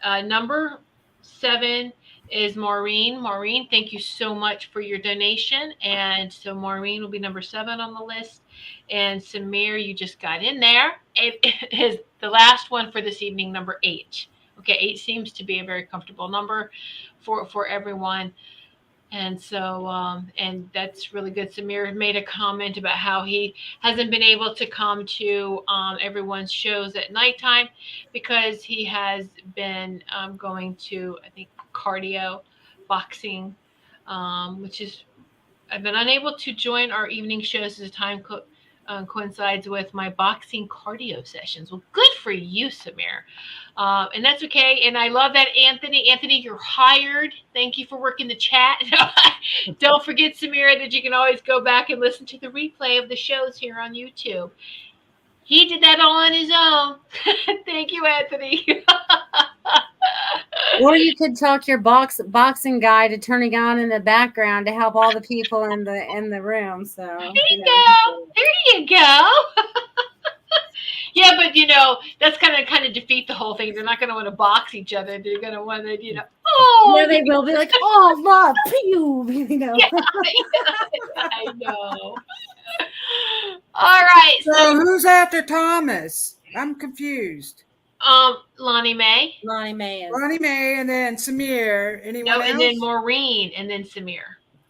number 7 is Maureen. Maureen, thank you so much for your donation. And so Maureen will be number 7 on the list. And Samir, you just got in there. It is the last one for this evening, number 8. Okay, 8 seems to be a very comfortable number for everyone. And so, and that's really good. Samir made a comment about how he hasn't been able to come to everyone's shows at nighttime because he has been going to, I think, cardio, boxing, which is, I've been unable to join our evening shows as the time coincides with my boxing cardio sessions. Well, good for you, Samir. And that's okay. And I love that, Anthony. Anthony, you're hired. Thank you for working the chat. Don't forget, Samira, that you can always go back and listen to the replay of the shows here on YouTube. He did that all on his own. Thank you, Anthony. Or you could talk your boxing guy to turning on in the background to help all the people in the room. So there you go. There you go. Yeah, but that's kind of defeat the whole thing. They're not going to want to box each other. They're going to want to, oh. Yeah, they will be like, oh, love, pew, Yeah, I know. All right. So who's after Thomas? I'm confused. Lonnie Mae. Lonnie Mae is. Lonnie Mae, and then Samir. Anyone else? And then Maureen, and then Samir.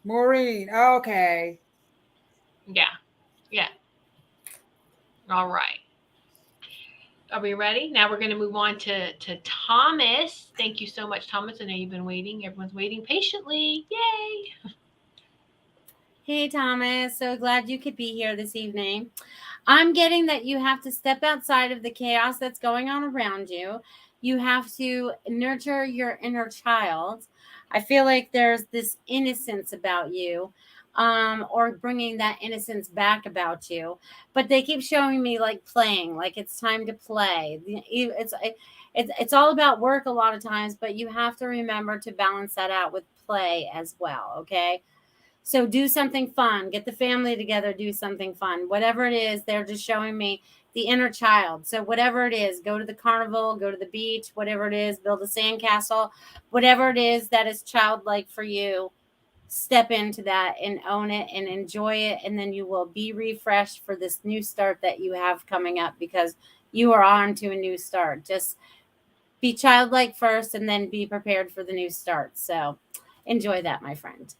Maureen. Okay. Yeah. All right. Are we ready? Now we're going to move on to Thomas. Thank you so much, Thomas. I know you've been waiting. Everyone's waiting patiently. Yay. Hey, Thomas. So glad you could be here this evening. I'm getting that you have to step outside of the chaos that's going on around you. You have to nurture your inner child. I feel like there's this innocence about you, or bringing that innocence back about you. But they keep showing me like playing, like it's time to play. It's all about work a lot of times, but you have to remember to balance that out with play as well. Okay. So do something fun, get the family together, do something fun, whatever it is. They're just showing me the inner child. So whatever it is, go to the carnival, go to the beach, whatever it is, build a sandcastle, whatever it is that is childlike for you, step into that and own it and enjoy it. And then you will be refreshed for this new start that you have coming up, because you are on to a new start. Just be childlike first and then be prepared for the new start. So enjoy that, my friend.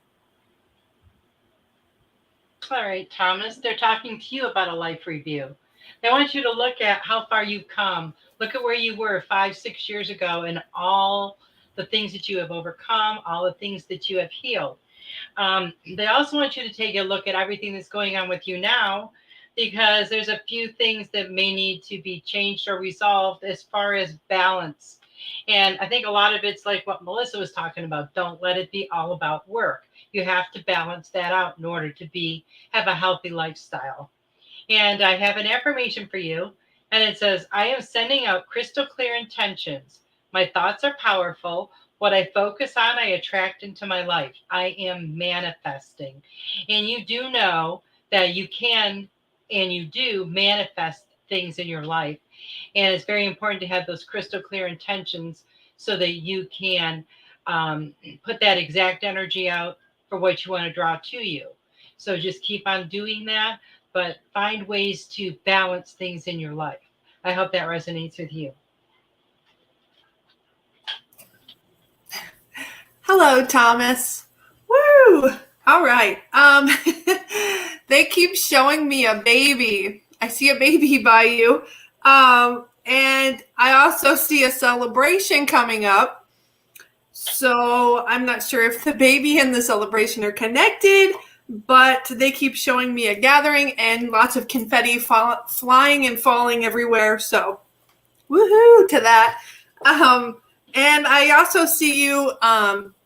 All right, Thomas, they're talking to you about a life review. They want you to look at how far you've come. Look at where you were 5-6 years ago and all the things that you have overcome, all the things that you have healed. They also want you to take a look at everything that's going on with you now, because there's a few things that may need to be changed or resolved as far as balance. And I think a lot of it's like what Melissa was talking about. Don't let it be all about work. You have to balance that out in order to have a healthy lifestyle. And I have an affirmation for you. And it says, I am sending out crystal clear intentions. My thoughts are powerful. What I focus on, I attract into my life. I am manifesting. And you do know that you can and you do manifest things in your life. And it's very important to have those crystal clear intentions so that you can put that exact energy out for what you want to draw to you. So just keep on doing that, but find ways to balance things in your life. I hope that resonates with you. Hello, Thomas. Woo! All right. They keep showing me a baby. I see a baby by you. And I also see a celebration coming up. So I'm not sure if the baby and the celebration are connected, but they keep showing me a gathering and lots of confetti flying and falling everywhere. So woohoo to that. And I also see you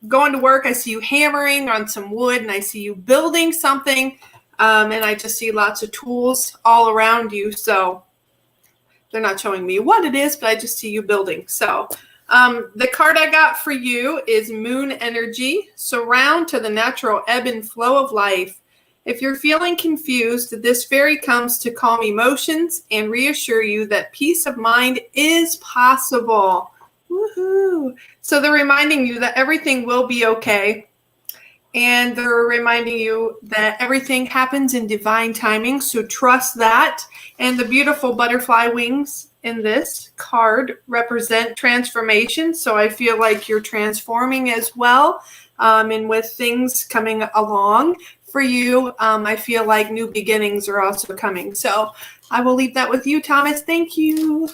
going to work. I see you hammering on some wood, and I see you building something. And I just see lots of tools all around you. So they're not showing me what it is, but I just see you building. So the card I got for you is Moon Energy. Surround to the natural ebb and flow of life. If you're feeling confused, this fairy comes to calm emotions and reassure you that peace of mind is possible. Woohoo! So they're reminding you that everything will be okay. And they're reminding you that everything happens in divine timing. So trust that. And the beautiful butterfly wings in this card represent transformation. So I feel like you're transforming as well. And with things coming along for you, I feel like new beginnings are also coming. So I will leave that with you, Thomas. Thank you.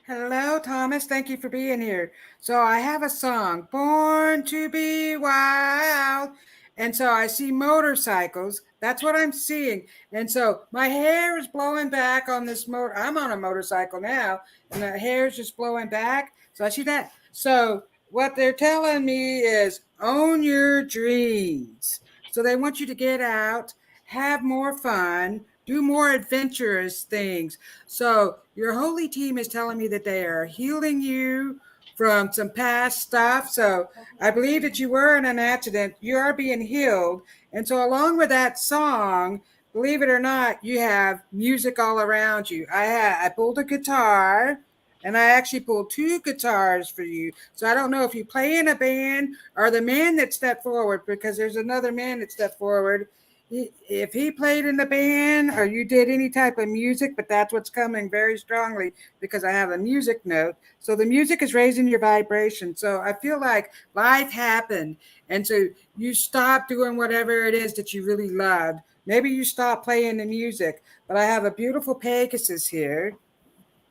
Hello, Thomas. Thank you for being here. So I have a song, Born to Be Wild. And so I see motorcycles. That's what I'm seeing. And so my hair is blowing back on this motor. I'm on a motorcycle now, and the hair is just blowing back. So I see that. So what they're telling me is own your dreams. So they want you to get out, have more fun, do more adventurous things. So your holy team is telling me that they are healing you from some past stuff. So I believe that you were in an accident. You are being healed. And so along with that song, believe it or not, you have music all around you. I pulled a guitar, and I actually pulled two guitars for you. So I don't know if you play in a band or the man that stepped forward, because there's another man that stepped forward. If he played in the band or you did any type of music, but that's what's coming very strongly because I have a music note. So the music is raising your vibration. So I feel like life happened. And so you stop doing whatever it is that you really loved. Maybe you stop playing the music, but I have a beautiful Pegasus here.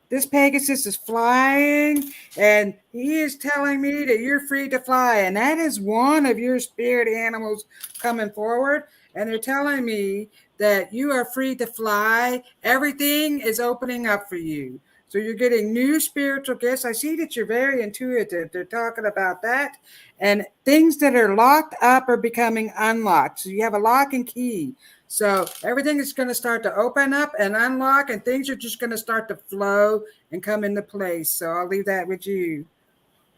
This Pegasus is flying, and he is telling me that you're free to fly. And that is one of your spirit animals coming forward. And they're telling me that you are free to fly. Everything is opening up for you. So you're getting new spiritual gifts. I see that you're very intuitive. They're talking about that. And things that are locked up are becoming unlocked. So you have a lock and key. So everything is going to start to open up and unlock, and things are just going to start to flow and come into place. So I'll leave that with you.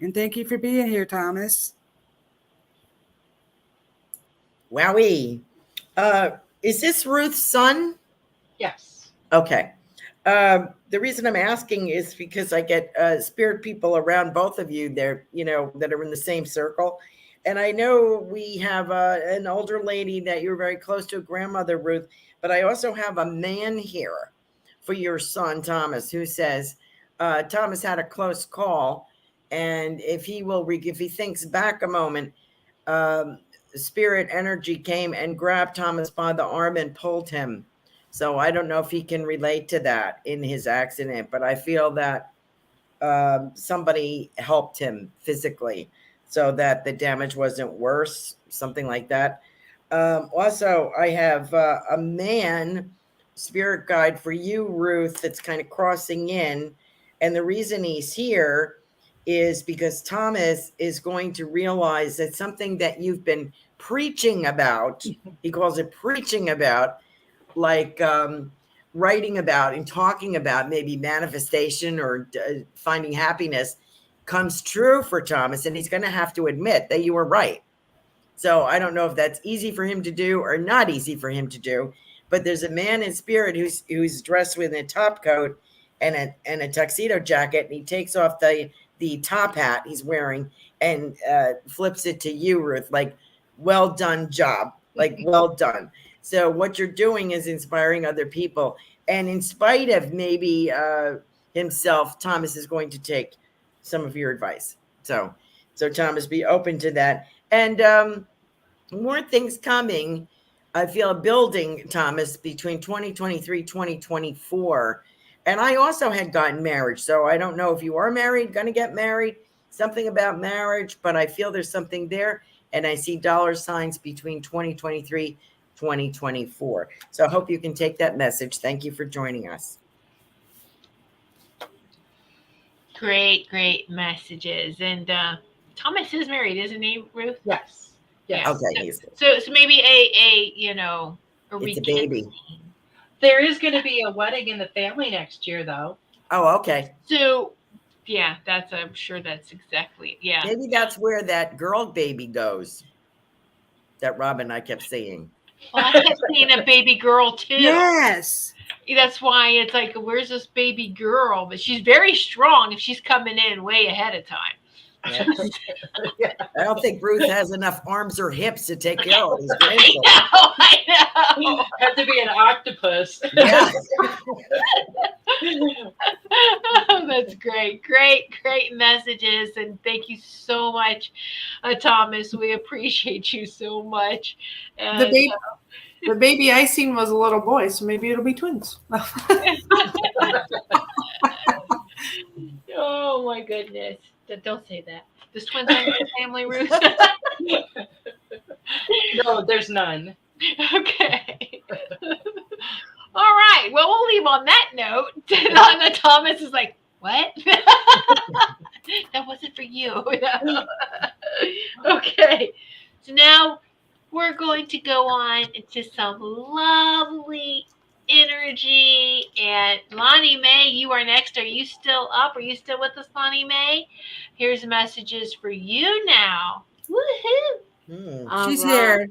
And thank you for being here, Thomas. Wowie. Is this Ruth's son? Yes. Okay. The reason I'm asking is because I get spirit people around both of you there, that are in the same circle. And I know we have an older lady that you're very close to, grandmother Ruth, but I also have a man here for your son, Thomas, who says Thomas had a close call. And if he thinks back a moment, spirit energy came and grabbed Thomas by the arm and pulled him. So I don't know if he can relate to that in his accident, but I feel that somebody helped him physically so that the damage wasn't worse, something like that. Also, I have a man spirit guide for you, Ruth, that's kind of crossing in. And the reason he's here is because Thomas is going to realize that something that you've been preaching about, he calls it preaching about, like writing about and talking about maybe manifestation or finding happiness comes true for Thomas, and he's going to have to admit that you were right. So I don't know if that's easy for him to do or not easy for him to do, but there's a man in spirit who's dressed with a top coat and a tuxedo jacket, and he takes off the top hat he's wearing and flips it to you, Ruth, like, well done job, like, well done. So what you're doing is inspiring other people. And in spite of maybe himself, Thomas is going to take some of your advice. So Thomas, be open to that. And more things coming. I feel a building, Thomas, between 2023, 2024. And I also had gotten married. So I don't know if you are married, going to get married, something about marriage, but I feel there's something there. And I see dollar signs between 2023, 2024. So I hope you can take that message. Thank you for joining us. Great messages. And Thomas is married, isn't he, Ruth? Yes. Yeah. Okay. So maybe a it's a baby. There is going to be a wedding in the family next year, though. Oh, okay. So, yeah, I'm sure that's exactly, yeah. Maybe that's where that girl baby goes that Robin and I kept saying. Well, I kept seeing a baby girl, too. Yes. That's why it's like, where's this baby girl? But she's very strong if she's coming in way ahead of time. Yeah. I don't think Ruth has enough arms or hips to take care of these grandchildren. I know. Have to be an octopus. Yeah. Oh, that's great messages, and thank you so much, Thomas. We appreciate you so much. And, the baby I seen was a little boy, so maybe it'll be twins. Oh my goodness. Don't say that. Does twins have a family, Ruth? No, there's none. Okay. All right. Well, we'll leave on that note. And Thomas is like, what? That wasn't for you. Okay. So now we're going to go on into some lovely energy. And Lonnie Mae, you are next. Are you still up? Are you still with us, Lonnie Mae? Here's messages for you now. Woohoo! She's here.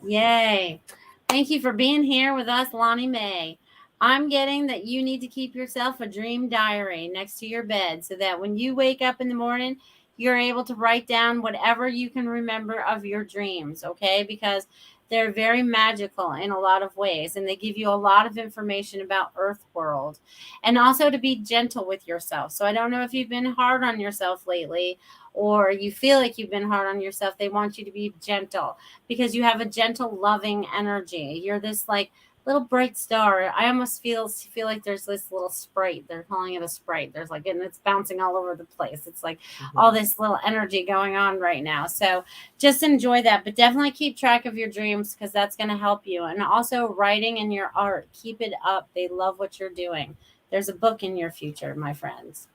Yay. Thank you for being here with us, Lonnie Mae. I'm getting that you need to keep yourself a dream diary next to your bed so that when you wake up in the morning, you're able to write down whatever you can remember of your dreams, okay? Because they're very magical in a lot of ways, and they give you a lot of information about Earth World, and also to be gentle with yourself. So I don't know if you've been hard on yourself lately, or you feel like you've been hard on yourself. They want you to be gentle because you have a gentle, loving energy. You're this like little bright star. I almost feel like there's this little sprite. They're calling it a sprite. There's like, and it's bouncing all over the place. It's like all this little energy going on right now. So just enjoy that, but definitely keep track of your dreams because that's going to help you. And also writing in your art, keep it up. They love what you're doing. There's a book in your future, my friends.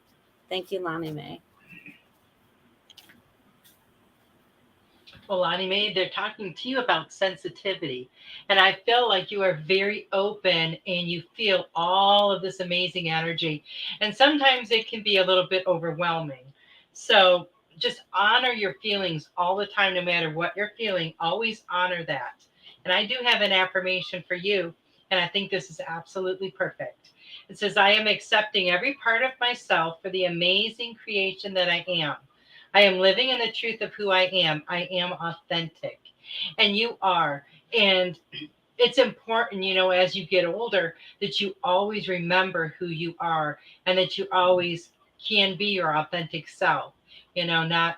Thank you, Lonnie Mae. Well, Lonnie Mae, they're talking to you about sensitivity. And I feel like you are very open and you feel all of this amazing energy. And sometimes it can be a little bit overwhelming. So just honor your feelings all the time, no matter what you're feeling. Always honor that. And I do have an affirmation for you. And I think this is absolutely perfect. It says, I am accepting every part of myself for the amazing creation that I am. I am living in the truth of who I am. I am authentic. And you are. And it's important, as you get older, that you always remember who you are and that you always can be your authentic self, not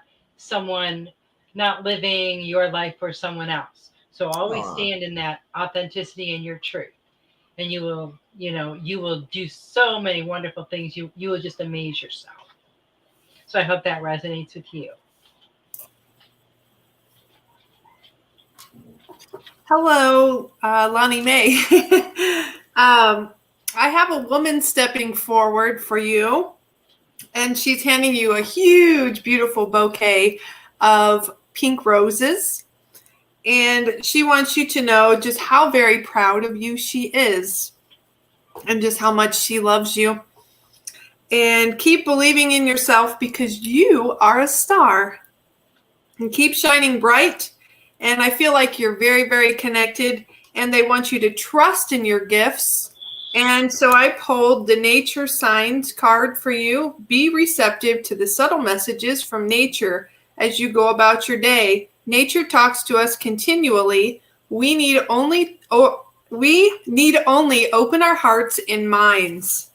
living your life for someone else. So always stand in that authenticity and your truth. And you will do so many wonderful things. You will just amaze yourself. So I hope that resonates with you. Hello, Lonnie Mae. I have a woman stepping forward for you, and she's handing you a huge, beautiful bouquet of pink roses. And she wants you to know just how very proud of you she is. and just how much she loves you. And keep believing in yourself because you are a star. And keep shining bright. And I feel like you're very, very connected. And they want you to trust in your gifts. And so I pulled the nature signs card for you. Be receptive to the subtle messages from nature as you go about your day. Nature talks to us continually. We need only open our hearts and minds.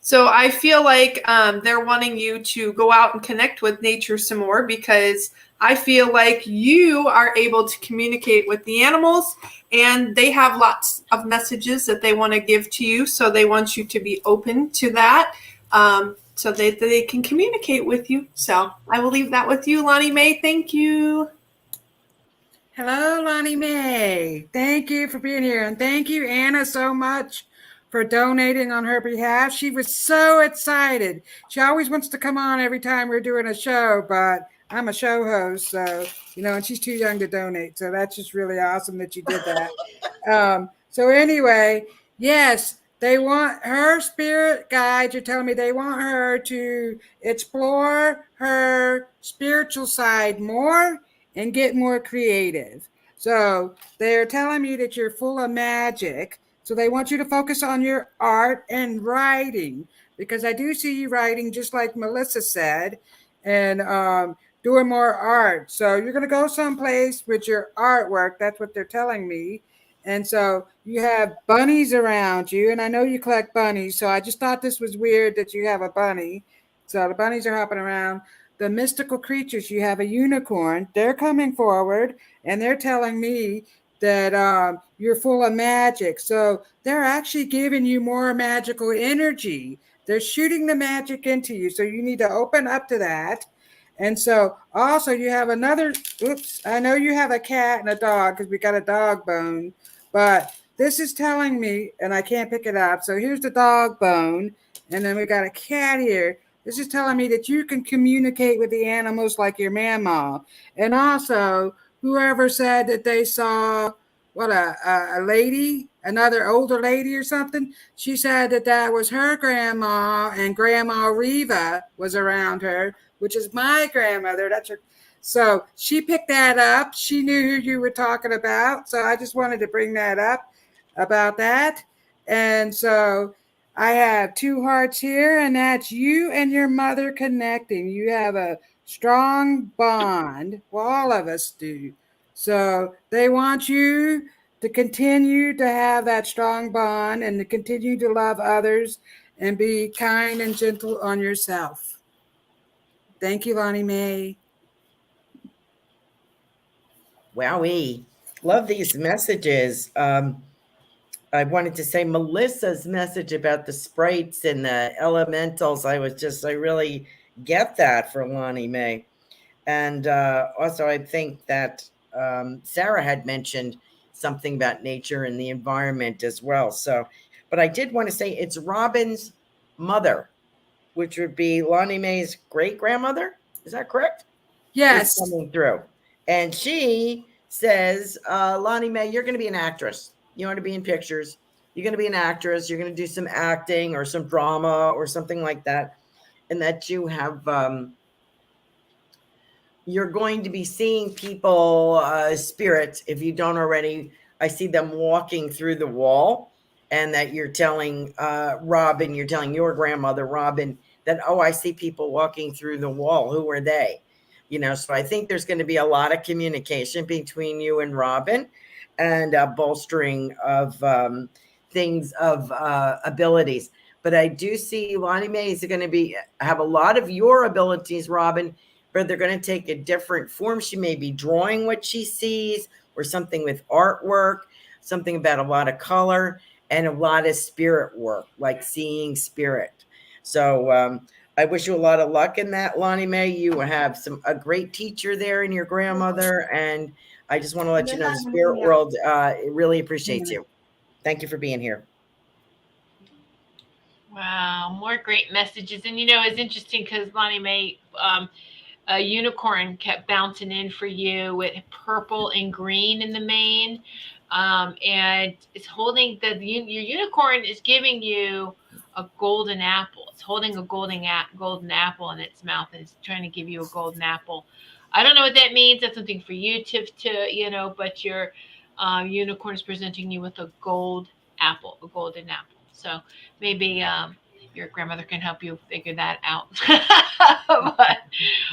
So I feel like they're wanting you to go out and connect with nature some more, because I feel like you are able to communicate with the animals, and they have lots of messages that they want to give to you. So they want you to be open to that, so that they can communicate with you. So I will leave that with you, Lonnie Mae. Thank you. Hello, Lonnie Mae. Thank you for being here. And thank you, Anna, so much for donating on her behalf. She was so excited. She always wants to come on every time we're doing a show, but I'm a show host, so, and she's too young to donate. So that's just really awesome that you did that. So anyway, yes, they want her spirit guides. You're telling me they want her to explore her spiritual side more and get more creative. So they're telling me that you're full of magic. So they want you to focus on your art and writing, because I do see you writing, just like Melissa said, and doing more art. So you're going to go someplace with your artwork. That's what they're telling me. And so you have bunnies around you, and I know you collect bunnies. So I just thought this was weird that you have a bunny. So the bunnies are hopping around. The mystical creatures, you have a unicorn. They're coming forward, and they're telling me that you're full of magic. So they're actually giving you more magical energy. They're shooting the magic into you. So you need to open up to that. And so also you have another, I know you have a cat and a dog because we got a dog bone, but this is telling me, and I can't pick it up. So here's the dog bone, and then we got a cat here. This is telling me that you can communicate with the animals like your mama. And also, whoever said that they saw a lady, another older lady or something, she said that was her grandma, and Grandma Reva was around her, which is my grandmother. That's her. So she picked that up. She knew who you were talking about. So I just wanted to bring that up about that. And so I have two hearts here, and that's you and your mother connecting. You have a strong bond. Well, all of us do. So they want you to continue to have that strong bond and to continue to love others and be kind and gentle on yourself. Thank you, Lonnie Mae. Wowie. Love these messages. I wanted to say Melissa's message about the sprites and the elementals. I really get that for Lonnie Mae. And also, I think that Sarah had mentioned something about nature and the environment as well. So, but I did want to say it's Robin's mother, which would be Lonnie Mae's great grandmother. Is that correct? Yes. Is coming through. And she says, Lonnie Mae, you're going to be an actress. You want to be in pictures. You're going to be an actress. You're going to do some acting or some drama or something like that. And that you have, you're going to be seeing people, spirits, if you don't already. I see them walking through the wall, and that you're telling Robin, you're telling your grandmother, Robin, that, oh, I see people walking through the wall. Who are they? So I think there's going to be a lot of communication between you and Robin, and bolstering of things of abilities. But I do see Lonnie Mae is going to have a lot of your abilities, Robin, but they're going to take a different form. She may be drawing what she sees, or something with artwork, something about a lot of color and a lot of spirit work, like seeing spirit. So I wish you a lot of luck in that, Lonnie Mae. You have a great teacher there in your grandmother, and I just want to let you know the spirit world really appreciates you. Thank you for being here. Wow, more great messages. And it's interesting because Lonnie Mae, a unicorn kept bouncing in for you with purple and green in the main. and it's holding your unicorn is giving you a golden apple. It's holding a golden apple in its mouth, and it's trying to give you a golden apple. I don't know what that means. That's something for you to. But your unicorn is presenting you with a a golden apple. So maybe your grandmother can help you figure that out. But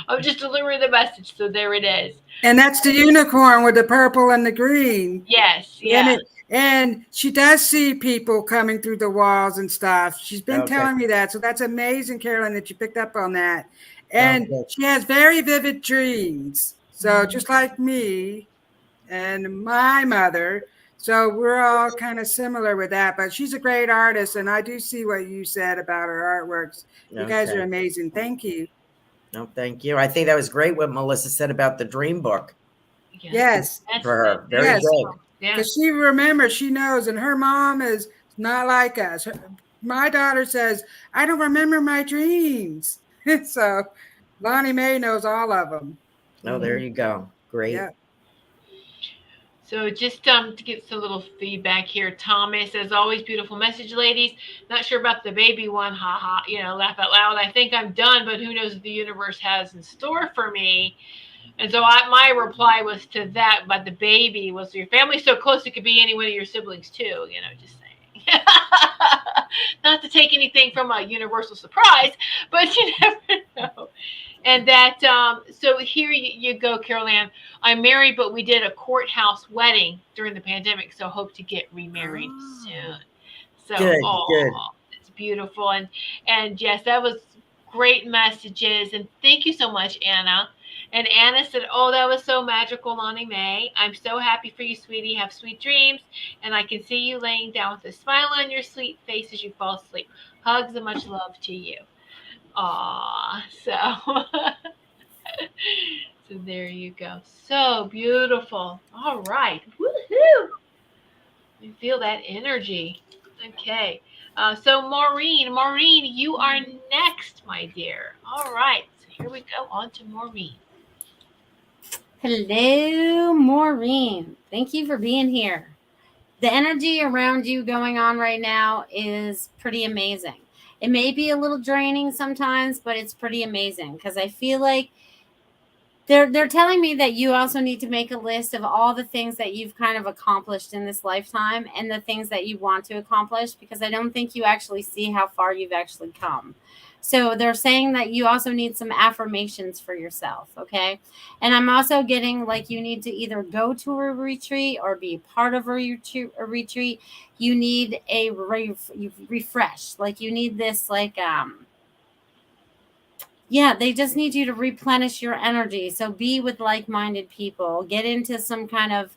I'm just delivering the message, so there it is. And that's the unicorn with the purple and the green. Yes, And yes. and she does see people coming through the walls and stuff. She's been Okay. telling me that. So that's amazing, Carolyn, that you picked up on that. And Okay. she has very vivid dreams. So just like me and my mother. So we're all kind of similar with that. But she's a great artist. And I do see what you said about her artworks. You guys are Okay. amazing. Thank you. No, thank you. I think that was great what Melissa said about the dream book Yes. for her. Very Yes. good. Yeah. Because she remembers, she knows, and her mom is not like us. My daughter says, I don't remember my dreams. So Lonnie Mae knows all of them. Oh, there you go. Great. Yeah. So just to get some little feedback here, Thomas, as always, beautiful message, ladies. Not sure about the baby one, haha. Laugh out loud. I think I'm done, but who knows what the universe has in store for me. And so my reply was to that, but the baby was your family so close it could be any one of your siblings too. Just saying. Not to take anything from a universal surprise, but you never know. And that, so here you go, Carol Ann. I'm married, but we did a courthouse wedding during the pandemic, so hope to get remarried soon. So, Good, good. It's beautiful. And yes, that was great messages. And thank you so much, Anna. And Anna said, oh, that was so magical, Lonnie Mae. I'm so happy for you, sweetie. Have sweet dreams. And I can see you laying down with a smile on your sweet face as you fall asleep. Hugs and much love to you. Aw, so there you go. So beautiful. All right. Woohoo! You feel that energy. Okay. So Maureen, you are next, my dear. All right. So here we go. On to Maureen. Hello, Maureen. Thank you for being here. The energy around you going on right now is pretty amazing. It may be a little draining sometimes, but it's pretty amazing because I feel like they're telling me that you also need to make a list of all the things that you've kind of accomplished in this lifetime and the things that you want to accomplish, because I don't think you actually see how far you've actually come. So they're saying that you also need some affirmations for yourself, okay? And I'm also getting like you need to either go to a retreat or be part of a retreat. You need a refresh. Like you need this yeah, they just need you to replenish your energy. So be with like-minded people. Get into some kind of,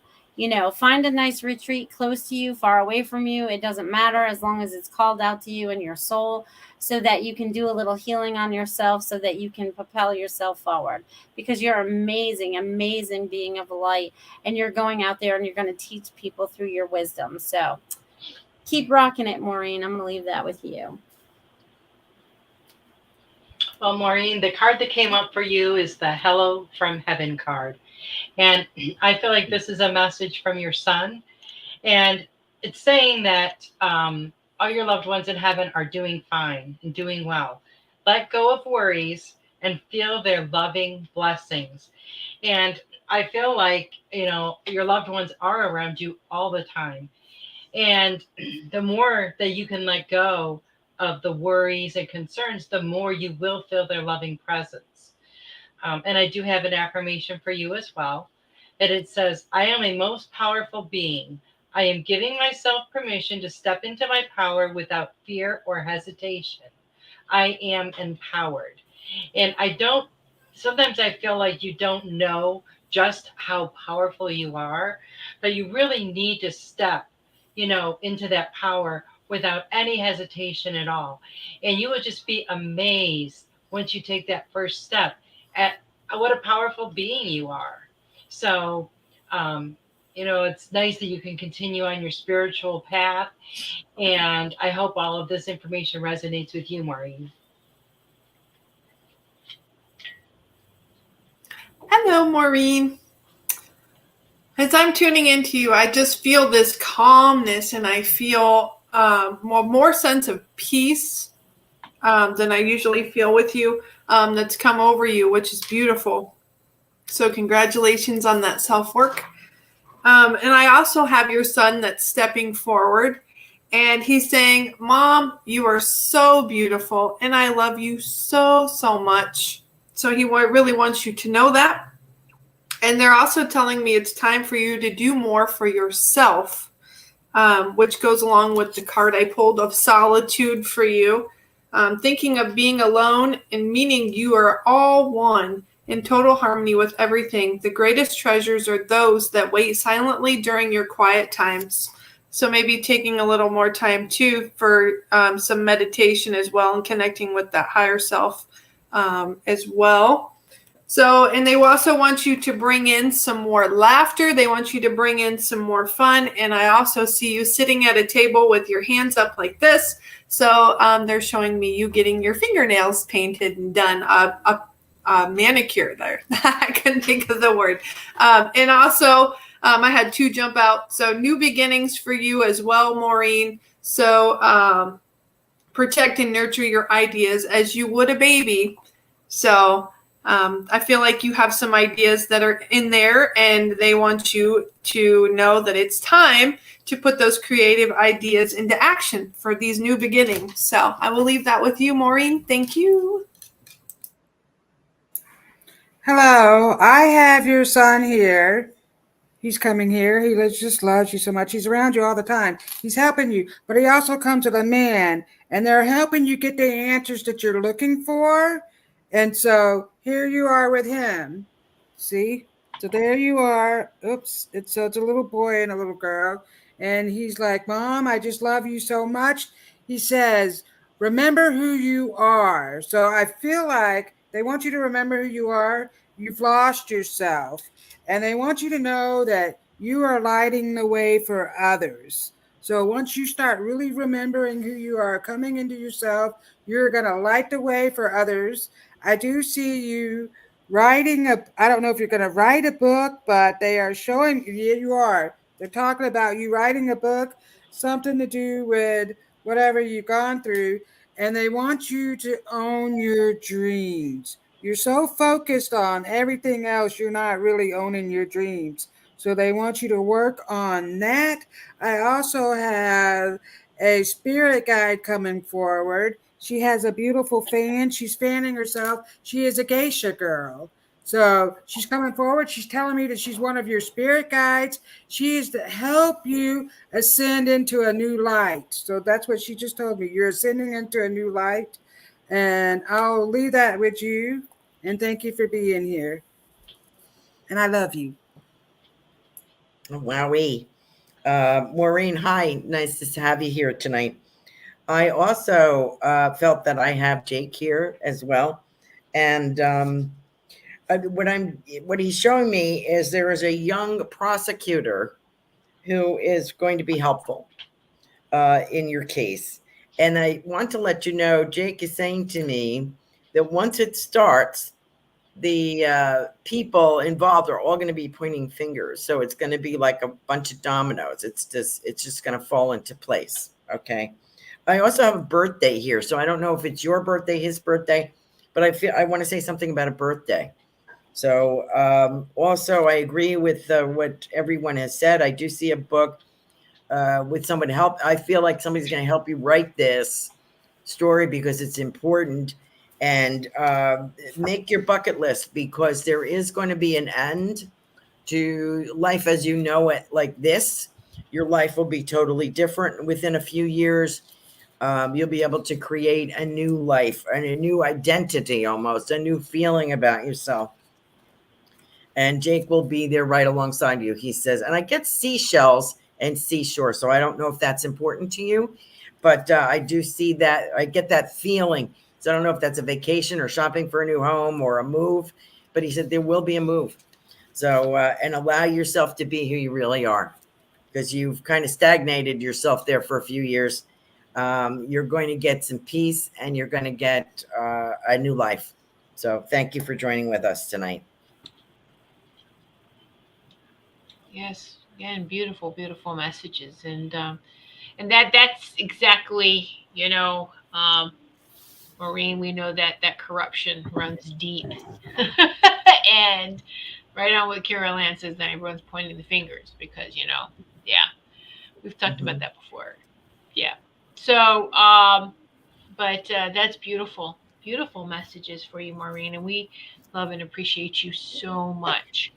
find a nice retreat close to you, far away from you. It doesn't matter as long as it's called out to you in your soul, so that you can do a little healing on yourself, so that you can propel yourself forward. Because you're amazing, amazing being of light. And you're going out there and you're going to teach people through your wisdom. So keep rocking it, Maureen. I'm going to leave that with you. Well, Maureen, the card that came up for you is the Hello from Heaven card. And I feel like this is a message from your son. And it's saying that all your loved ones in heaven are doing fine and doing well. Let go of worries and feel their loving blessings. And I feel like, your loved ones are around you all the time. And the more that you can let go of the worries and concerns, the more you will feel their loving presence. And I do have an affirmation for you as well. And it says, I am a most powerful being. I am giving myself permission to step into my power without fear or hesitation. I am empowered. And sometimes I feel like you don't know just how powerful you are, but you really need to step, into that power without any hesitation at all. And you would just be amazed once you take that first step at what a powerful being you are. So, it's nice that you can continue on your spiritual path. And I hope all of this information resonates with you, Maureen. Hello, Maureen. as I'm tuning into you, I just feel this calmness, and I feel more sense of peace than I usually feel with you that's come over you, which is beautiful. So congratulations on that self-work. And I also have your son that's stepping forward, and he's saying, Mom, you are so beautiful, and I love you so, so much. So he really wants you to know that. And they're also telling me it's time for you to do more for yourself, which goes along with the card I pulled of solitude for you. Thinking of being alone and meaning you are all one in total harmony with everything. The greatest treasures are those that wait silently during your quiet times. So maybe taking a little more time too for some meditation as well, and connecting with that higher self as well. So, and they also want you to bring in some more laughter. They want you to bring in some more fun. And I also see you sitting at a table with your hands up like this. So they're showing me you getting your fingernails painted and done, a manicure there. I couldn't think of the word. And also I had 2 jump out. So new beginnings for you as well, Maureen. So protect and nurture your ideas as you would a baby. So I feel like you have some ideas that are in there, and they want you to know that it's time to put those creative ideas into action for these new beginnings. So I will leave that with you, Maureen. Thank you. Hello, I have your son here. He's coming here. He just loves you so much. He's around you all the time. He's helping you, but he also comes with a man, and they're helping you get the answers that you're looking for. And so here you are with him. See? So there you are. Oops. It's a little boy and a little girl. And he's like, Mom, I just love you so much. He says, remember who you are. So I feel like they want you to remember who you are. You've lost yourself. And they want you to know that you are lighting the way for others. So once you start really remembering who you are, coming into yourself, you're going to light the way for others. I do see you writing I don't know if you're going to write a book, but they are showing, yeah, you are. They're talking about you writing a book, something to do with whatever you've gone through. And they want you to own your dreams. You're so focused on everything else, you're not really owning your dreams. So they want you to work on that. I also have a spirit guide coming forward. She has a beautiful fan. She's fanning herself. She is a geisha girl. So she's coming forward. She's telling me that she's one of your spirit guides. She is to help you ascend into a new light. So that's what she just told me. You're ascending into a new light. And I'll leave that with you. And thank you for being here. And I love you. Wowee. Maureen, hi. Nice to have you here tonight. I also felt that I have Jake here as well. And what he's showing me is there is a young prosecutor who is going to be helpful in your case. And I want to let you know, Jake is saying to me that once it starts, the people involved are all going to be pointing fingers. So it's going to be like a bunch of dominoes. It's just going to fall into place. Okay. I also have a birthday here. So I don't know if it's your birthday, his birthday, but I want to say something about a birthday. So also I agree with what everyone has said. I do see a book with someone to help. I feel like somebody's going to help you write this story because it's important. And make your bucket list, because there is going to be an end to life as you know it like this. Your life will be totally different within a few years. You'll be able to create a new life and a new identity, almost a new feeling about yourself. And Jake will be there right alongside you, he says. And I get seashells and seashore, so I don't know if that's important to you, but I do see that. I get that feeling. So I don't know if that's a vacation or shopping for a new home or a move, but he said there will be a move. So, and allow yourself to be who you really are, because you've kind of stagnated yourself there for a few years. You're going to get some peace, and you're going to get a new life. So thank you for joining with us tonight. Yes. Again, beautiful, beautiful messages, and that's exactly, Maureen. We know that corruption runs deep, and right on what Carol Ann says. Then everyone's pointing the fingers because yeah, we've talked about Mhm. that before. Yeah. So, but that's beautiful, beautiful messages for you, Maureen, and we love and appreciate you so much.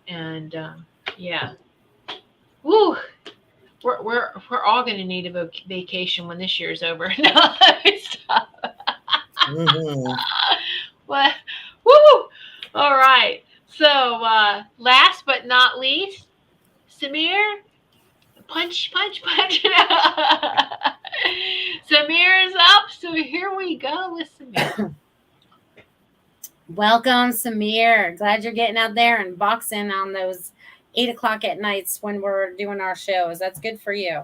And yeah, woo, we're all going to need a vacation when this year's over. No, let me stop. Mhm. What? Woo! All right. So, last but not least, Samir, punch, punch, punch. Samir's up. So here we go with Samir. Welcome, Samir. Glad you're getting out there and boxing on those 8 o'clock at nights when we're doing our shows. That's good for you.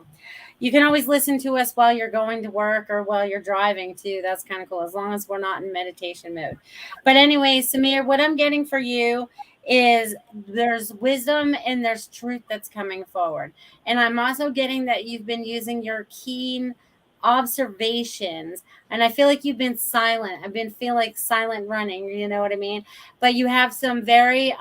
You can always listen to us while you're going to work or while you're driving too. That's kind of cool, as long as we're not in meditation mode. But anyway, Samir, what I'm getting for you is there's wisdom and there's truth that's coming forward. And I'm also getting that you've been using your keen observations, and I feel like you've been silent. I've been feel like silent running, you know what I mean? But you have some very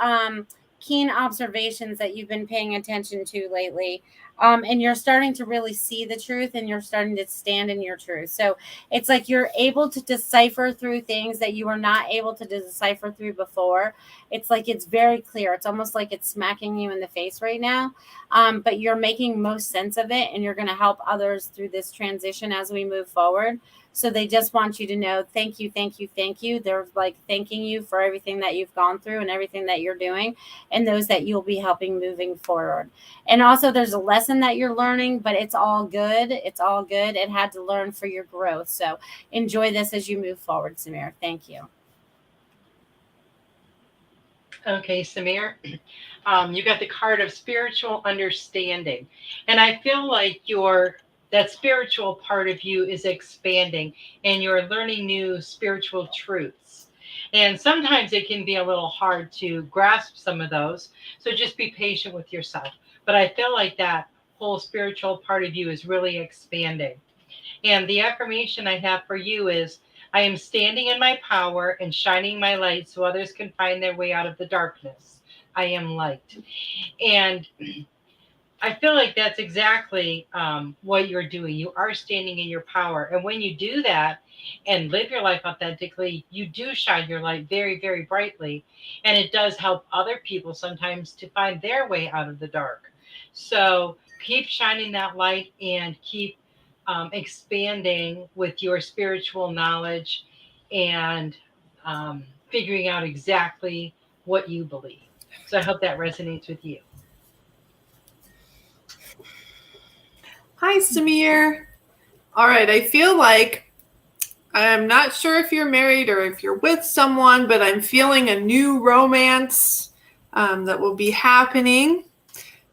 keen observations that you've been paying attention to lately, and you're starting to really see the truth, and you're starting to stand in your truth. So it's like you're able to decipher through things that you were not able to decipher through before. It's like it's very clear. It's almost like it's smacking you in the face right now, but you're making most sense of it, and you're going to help others through this transition as we move forward. So they just want you to know, thank you, thank you, thank you. They're like thanking you for everything that you've gone through and everything that you're doing, and those that you'll be helping moving forward. And also, there's a lesson that you're learning, but it's all good. It's all good. It had to learn for your growth. So enjoy this as you move forward, Samir. Thank you. Okay, Samir, you got the card of spiritual understanding, and I feel like that spiritual part of you is expanding, and you're learning new spiritual truths. And sometimes it can be a little hard to grasp some of those, so just be patient with yourself. But I feel like that whole spiritual part of you is really expanding. And the affirmation I have for you is, I am standing in my power and shining my light so others can find their way out of the darkness. I am light. And I feel like that's exactly what you're doing. You are standing in your power. And when you do that and live your life authentically, you do shine your light very, very brightly. And it does help other people sometimes to find their way out of the dark. So keep shining that light and keep expanding with your spiritual knowledge and figuring out exactly what you believe. So I hope that resonates with you. Hi, Samir. All right, I feel like I'm not sure if you're married or if you're with someone, but I'm feeling a new romance that will be happening.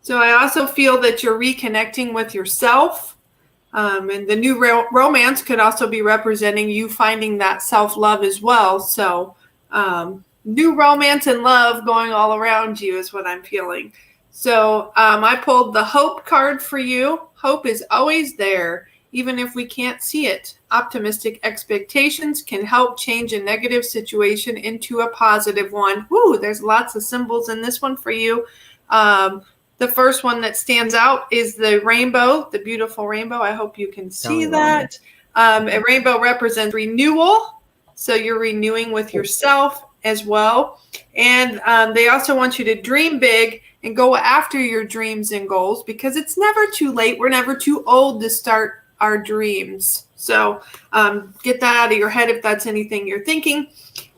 So I also feel that you're reconnecting with yourself. And the new romance could also be representing you finding that self-love as well. So new romance and love going all around you is what I'm feeling. So I pulled the hope card for you. Hope is always there, even if we can't see it. Optimistic expectations can help change a negative situation into a positive one. Woo, there's lots of symbols in this one for you. The first one that stands out is the rainbow, the beautiful rainbow. I hope you can see that. A rainbow represents renewal. So you're renewing with yourself as well. And they also want you to dream big and go after your dreams and goals, because it's never too late. We're never too old to start our dreams. So get that out of your head if that's anything you're thinking.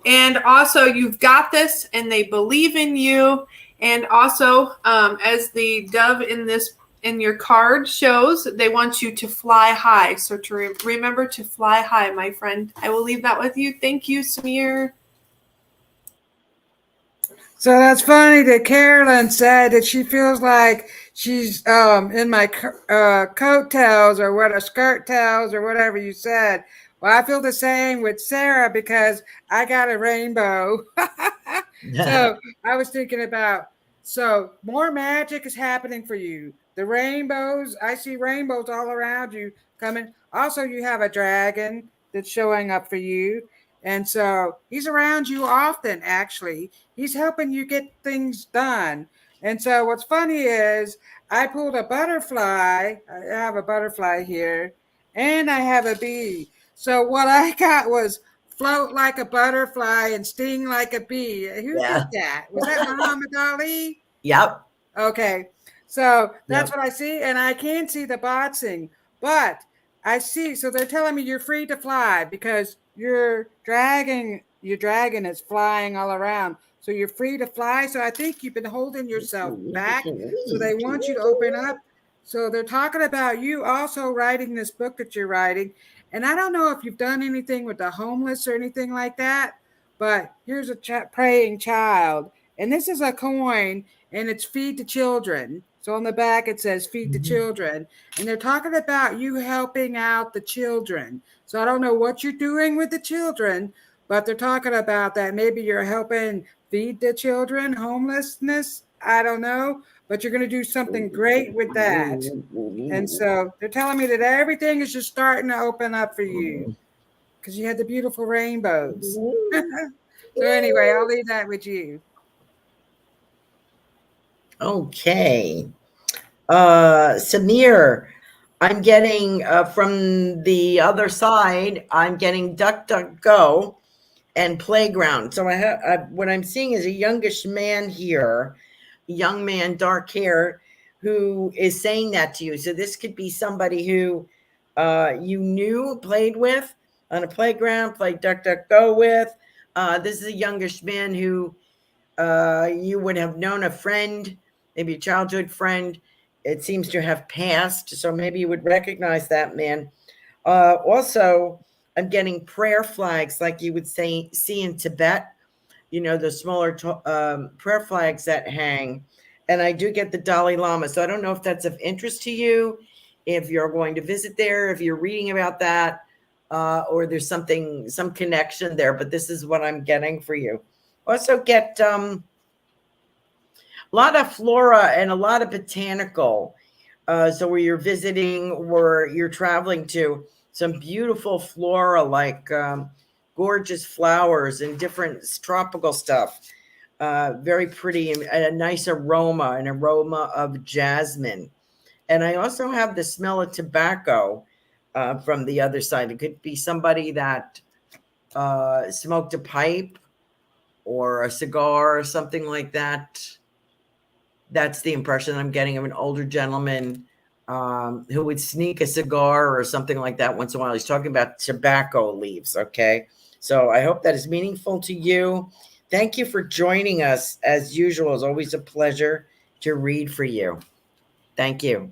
And also, you've got this, and they believe in you. And also, as the dove in your card shows, they want you to fly high. So to remember to fly high, my friend. I will leave that with you. Thank you, Samir. So that's funny that Carolyn said that she feels like she's in my coattails or what, a skirt tails or whatever you said. Well, I feel the same with Sarah because I got a rainbow. So I was thinking about So more magic is happening for you. The rainbows, I see rainbows all around you coming. Also, you have a dragon that's showing up for you. And so he's around you often, actually. He's helping you get things done. And so what's funny is I pulled a butterfly. I have a butterfly here, and I have a bee. So what I got was float like a butterfly and sting like a bee. Who did Yeah. that? Was that Muhammad Ali? Yep. Okay. So that's Yep. what I see. And I can see the boxing, but I see. So they're telling me you're free to fly because your dragon is flying all around. So you're free to fly. So I think you've been holding yourself back. So they want you to open up. So they're talking about you also writing this book that you're writing. And I don't know if you've done anything with the homeless or anything like that, but here's a praying child. And this is a coin and it's feed the children. So on the back it says feed the children. And they're talking about you helping out the children. So I don't know what you're doing with the children, but they're talking about that. Maybe you're helping feed the children, homelessness. I don't know, but you're going to do something great with that. And so they're telling me that everything is just starting to open up for you because you had the beautiful rainbows. So anyway, I'll leave that with you. Okay. Samir, I'm getting from the other side, I'm getting Duck, Duck, Go and Playground. So what I'm seeing is a youngish man here, young man, dark hair, who is saying that to you. So this could be somebody who you knew, played with on a playground, played Duck, Duck, Go with. This is a youngish man who you would have known, a friend, maybe a childhood friend. It seems to have passed, so maybe you would recognize that man. Also, I'm getting prayer flags like you would see in Tibet, the smaller prayer flags that hang. And I do get the Dalai Lama. So I don't know if that's of interest to you, if you're going to visit there, if you're reading about that, or there's some connection there. But this is what I'm getting for you. Also get a lot of flora and a lot of botanical. So where you're visiting, where you're traveling to, some beautiful flora like gorgeous flowers and different tropical stuff. Very pretty and a nice aroma, an aroma of jasmine. And I also have the smell of tobacco from the other side. It could be somebody that smoked a pipe or a cigar or something like that. That's the impression I'm getting of an older gentleman who would sneak a cigar or something like that once in a while. He's talking about tobacco leaves. Okay. So I hope that is meaningful to you. Thank you for joining us. As usual, it's always a pleasure to read for you. Thank you.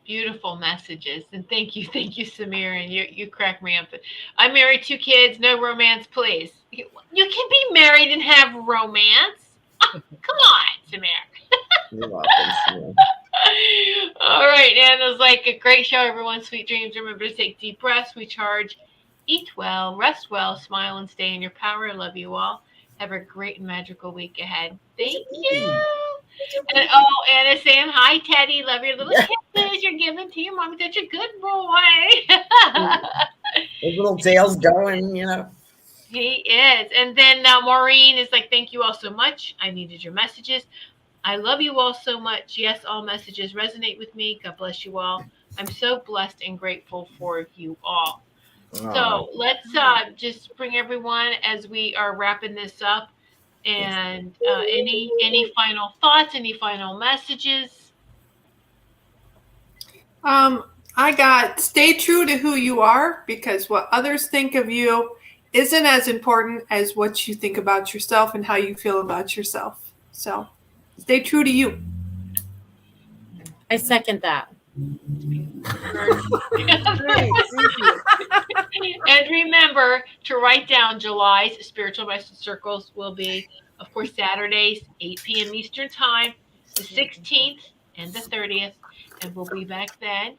Beautiful messages, and thank you, Samir, and you crack me up. I'm married, 2 kids, no romance, please. You can be married and have romance. Come on, Samir. You're welcome. All right, and it was like a great show, everyone. Sweet dreams. Remember to take deep breaths, recharge, eat well, rest well, smile, and stay in your power. I love you all. Have a great and magical week ahead. Thank you. And Anna's saying hi, Teddy. Love your little kisses you're giving to your mom. Such a good boy. His little tail's going, He is. And then Maureen is like, thank you all so much. I needed your messages. I love you all so much. Yes, all messages resonate with me. God bless you all. I'm so blessed and grateful for you all. So let's just bring everyone as we are wrapping this up. And any final thoughts? Any final messages? I got stay true to who you are, because what others think of you isn't as important as what you think about yourself and how you feel about yourself. So stay true to you. I second that. Great, thank you. And remember to write down July's spiritual message circles will be, of course, Saturdays, 8 p.m. Eastern Time, the 16th and the 30th. And we'll be back then,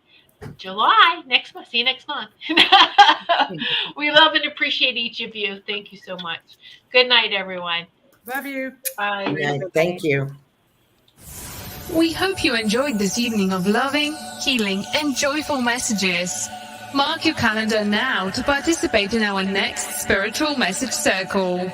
July, next month. See you next month. We love and appreciate each of you. Thank you so much. Good night, everyone. Love you. Bye. Yeah, thank you. We hope you enjoyed this evening of loving, healing, and joyful messages. Mark your calendar now to participate in our next Spiritual Message Circle.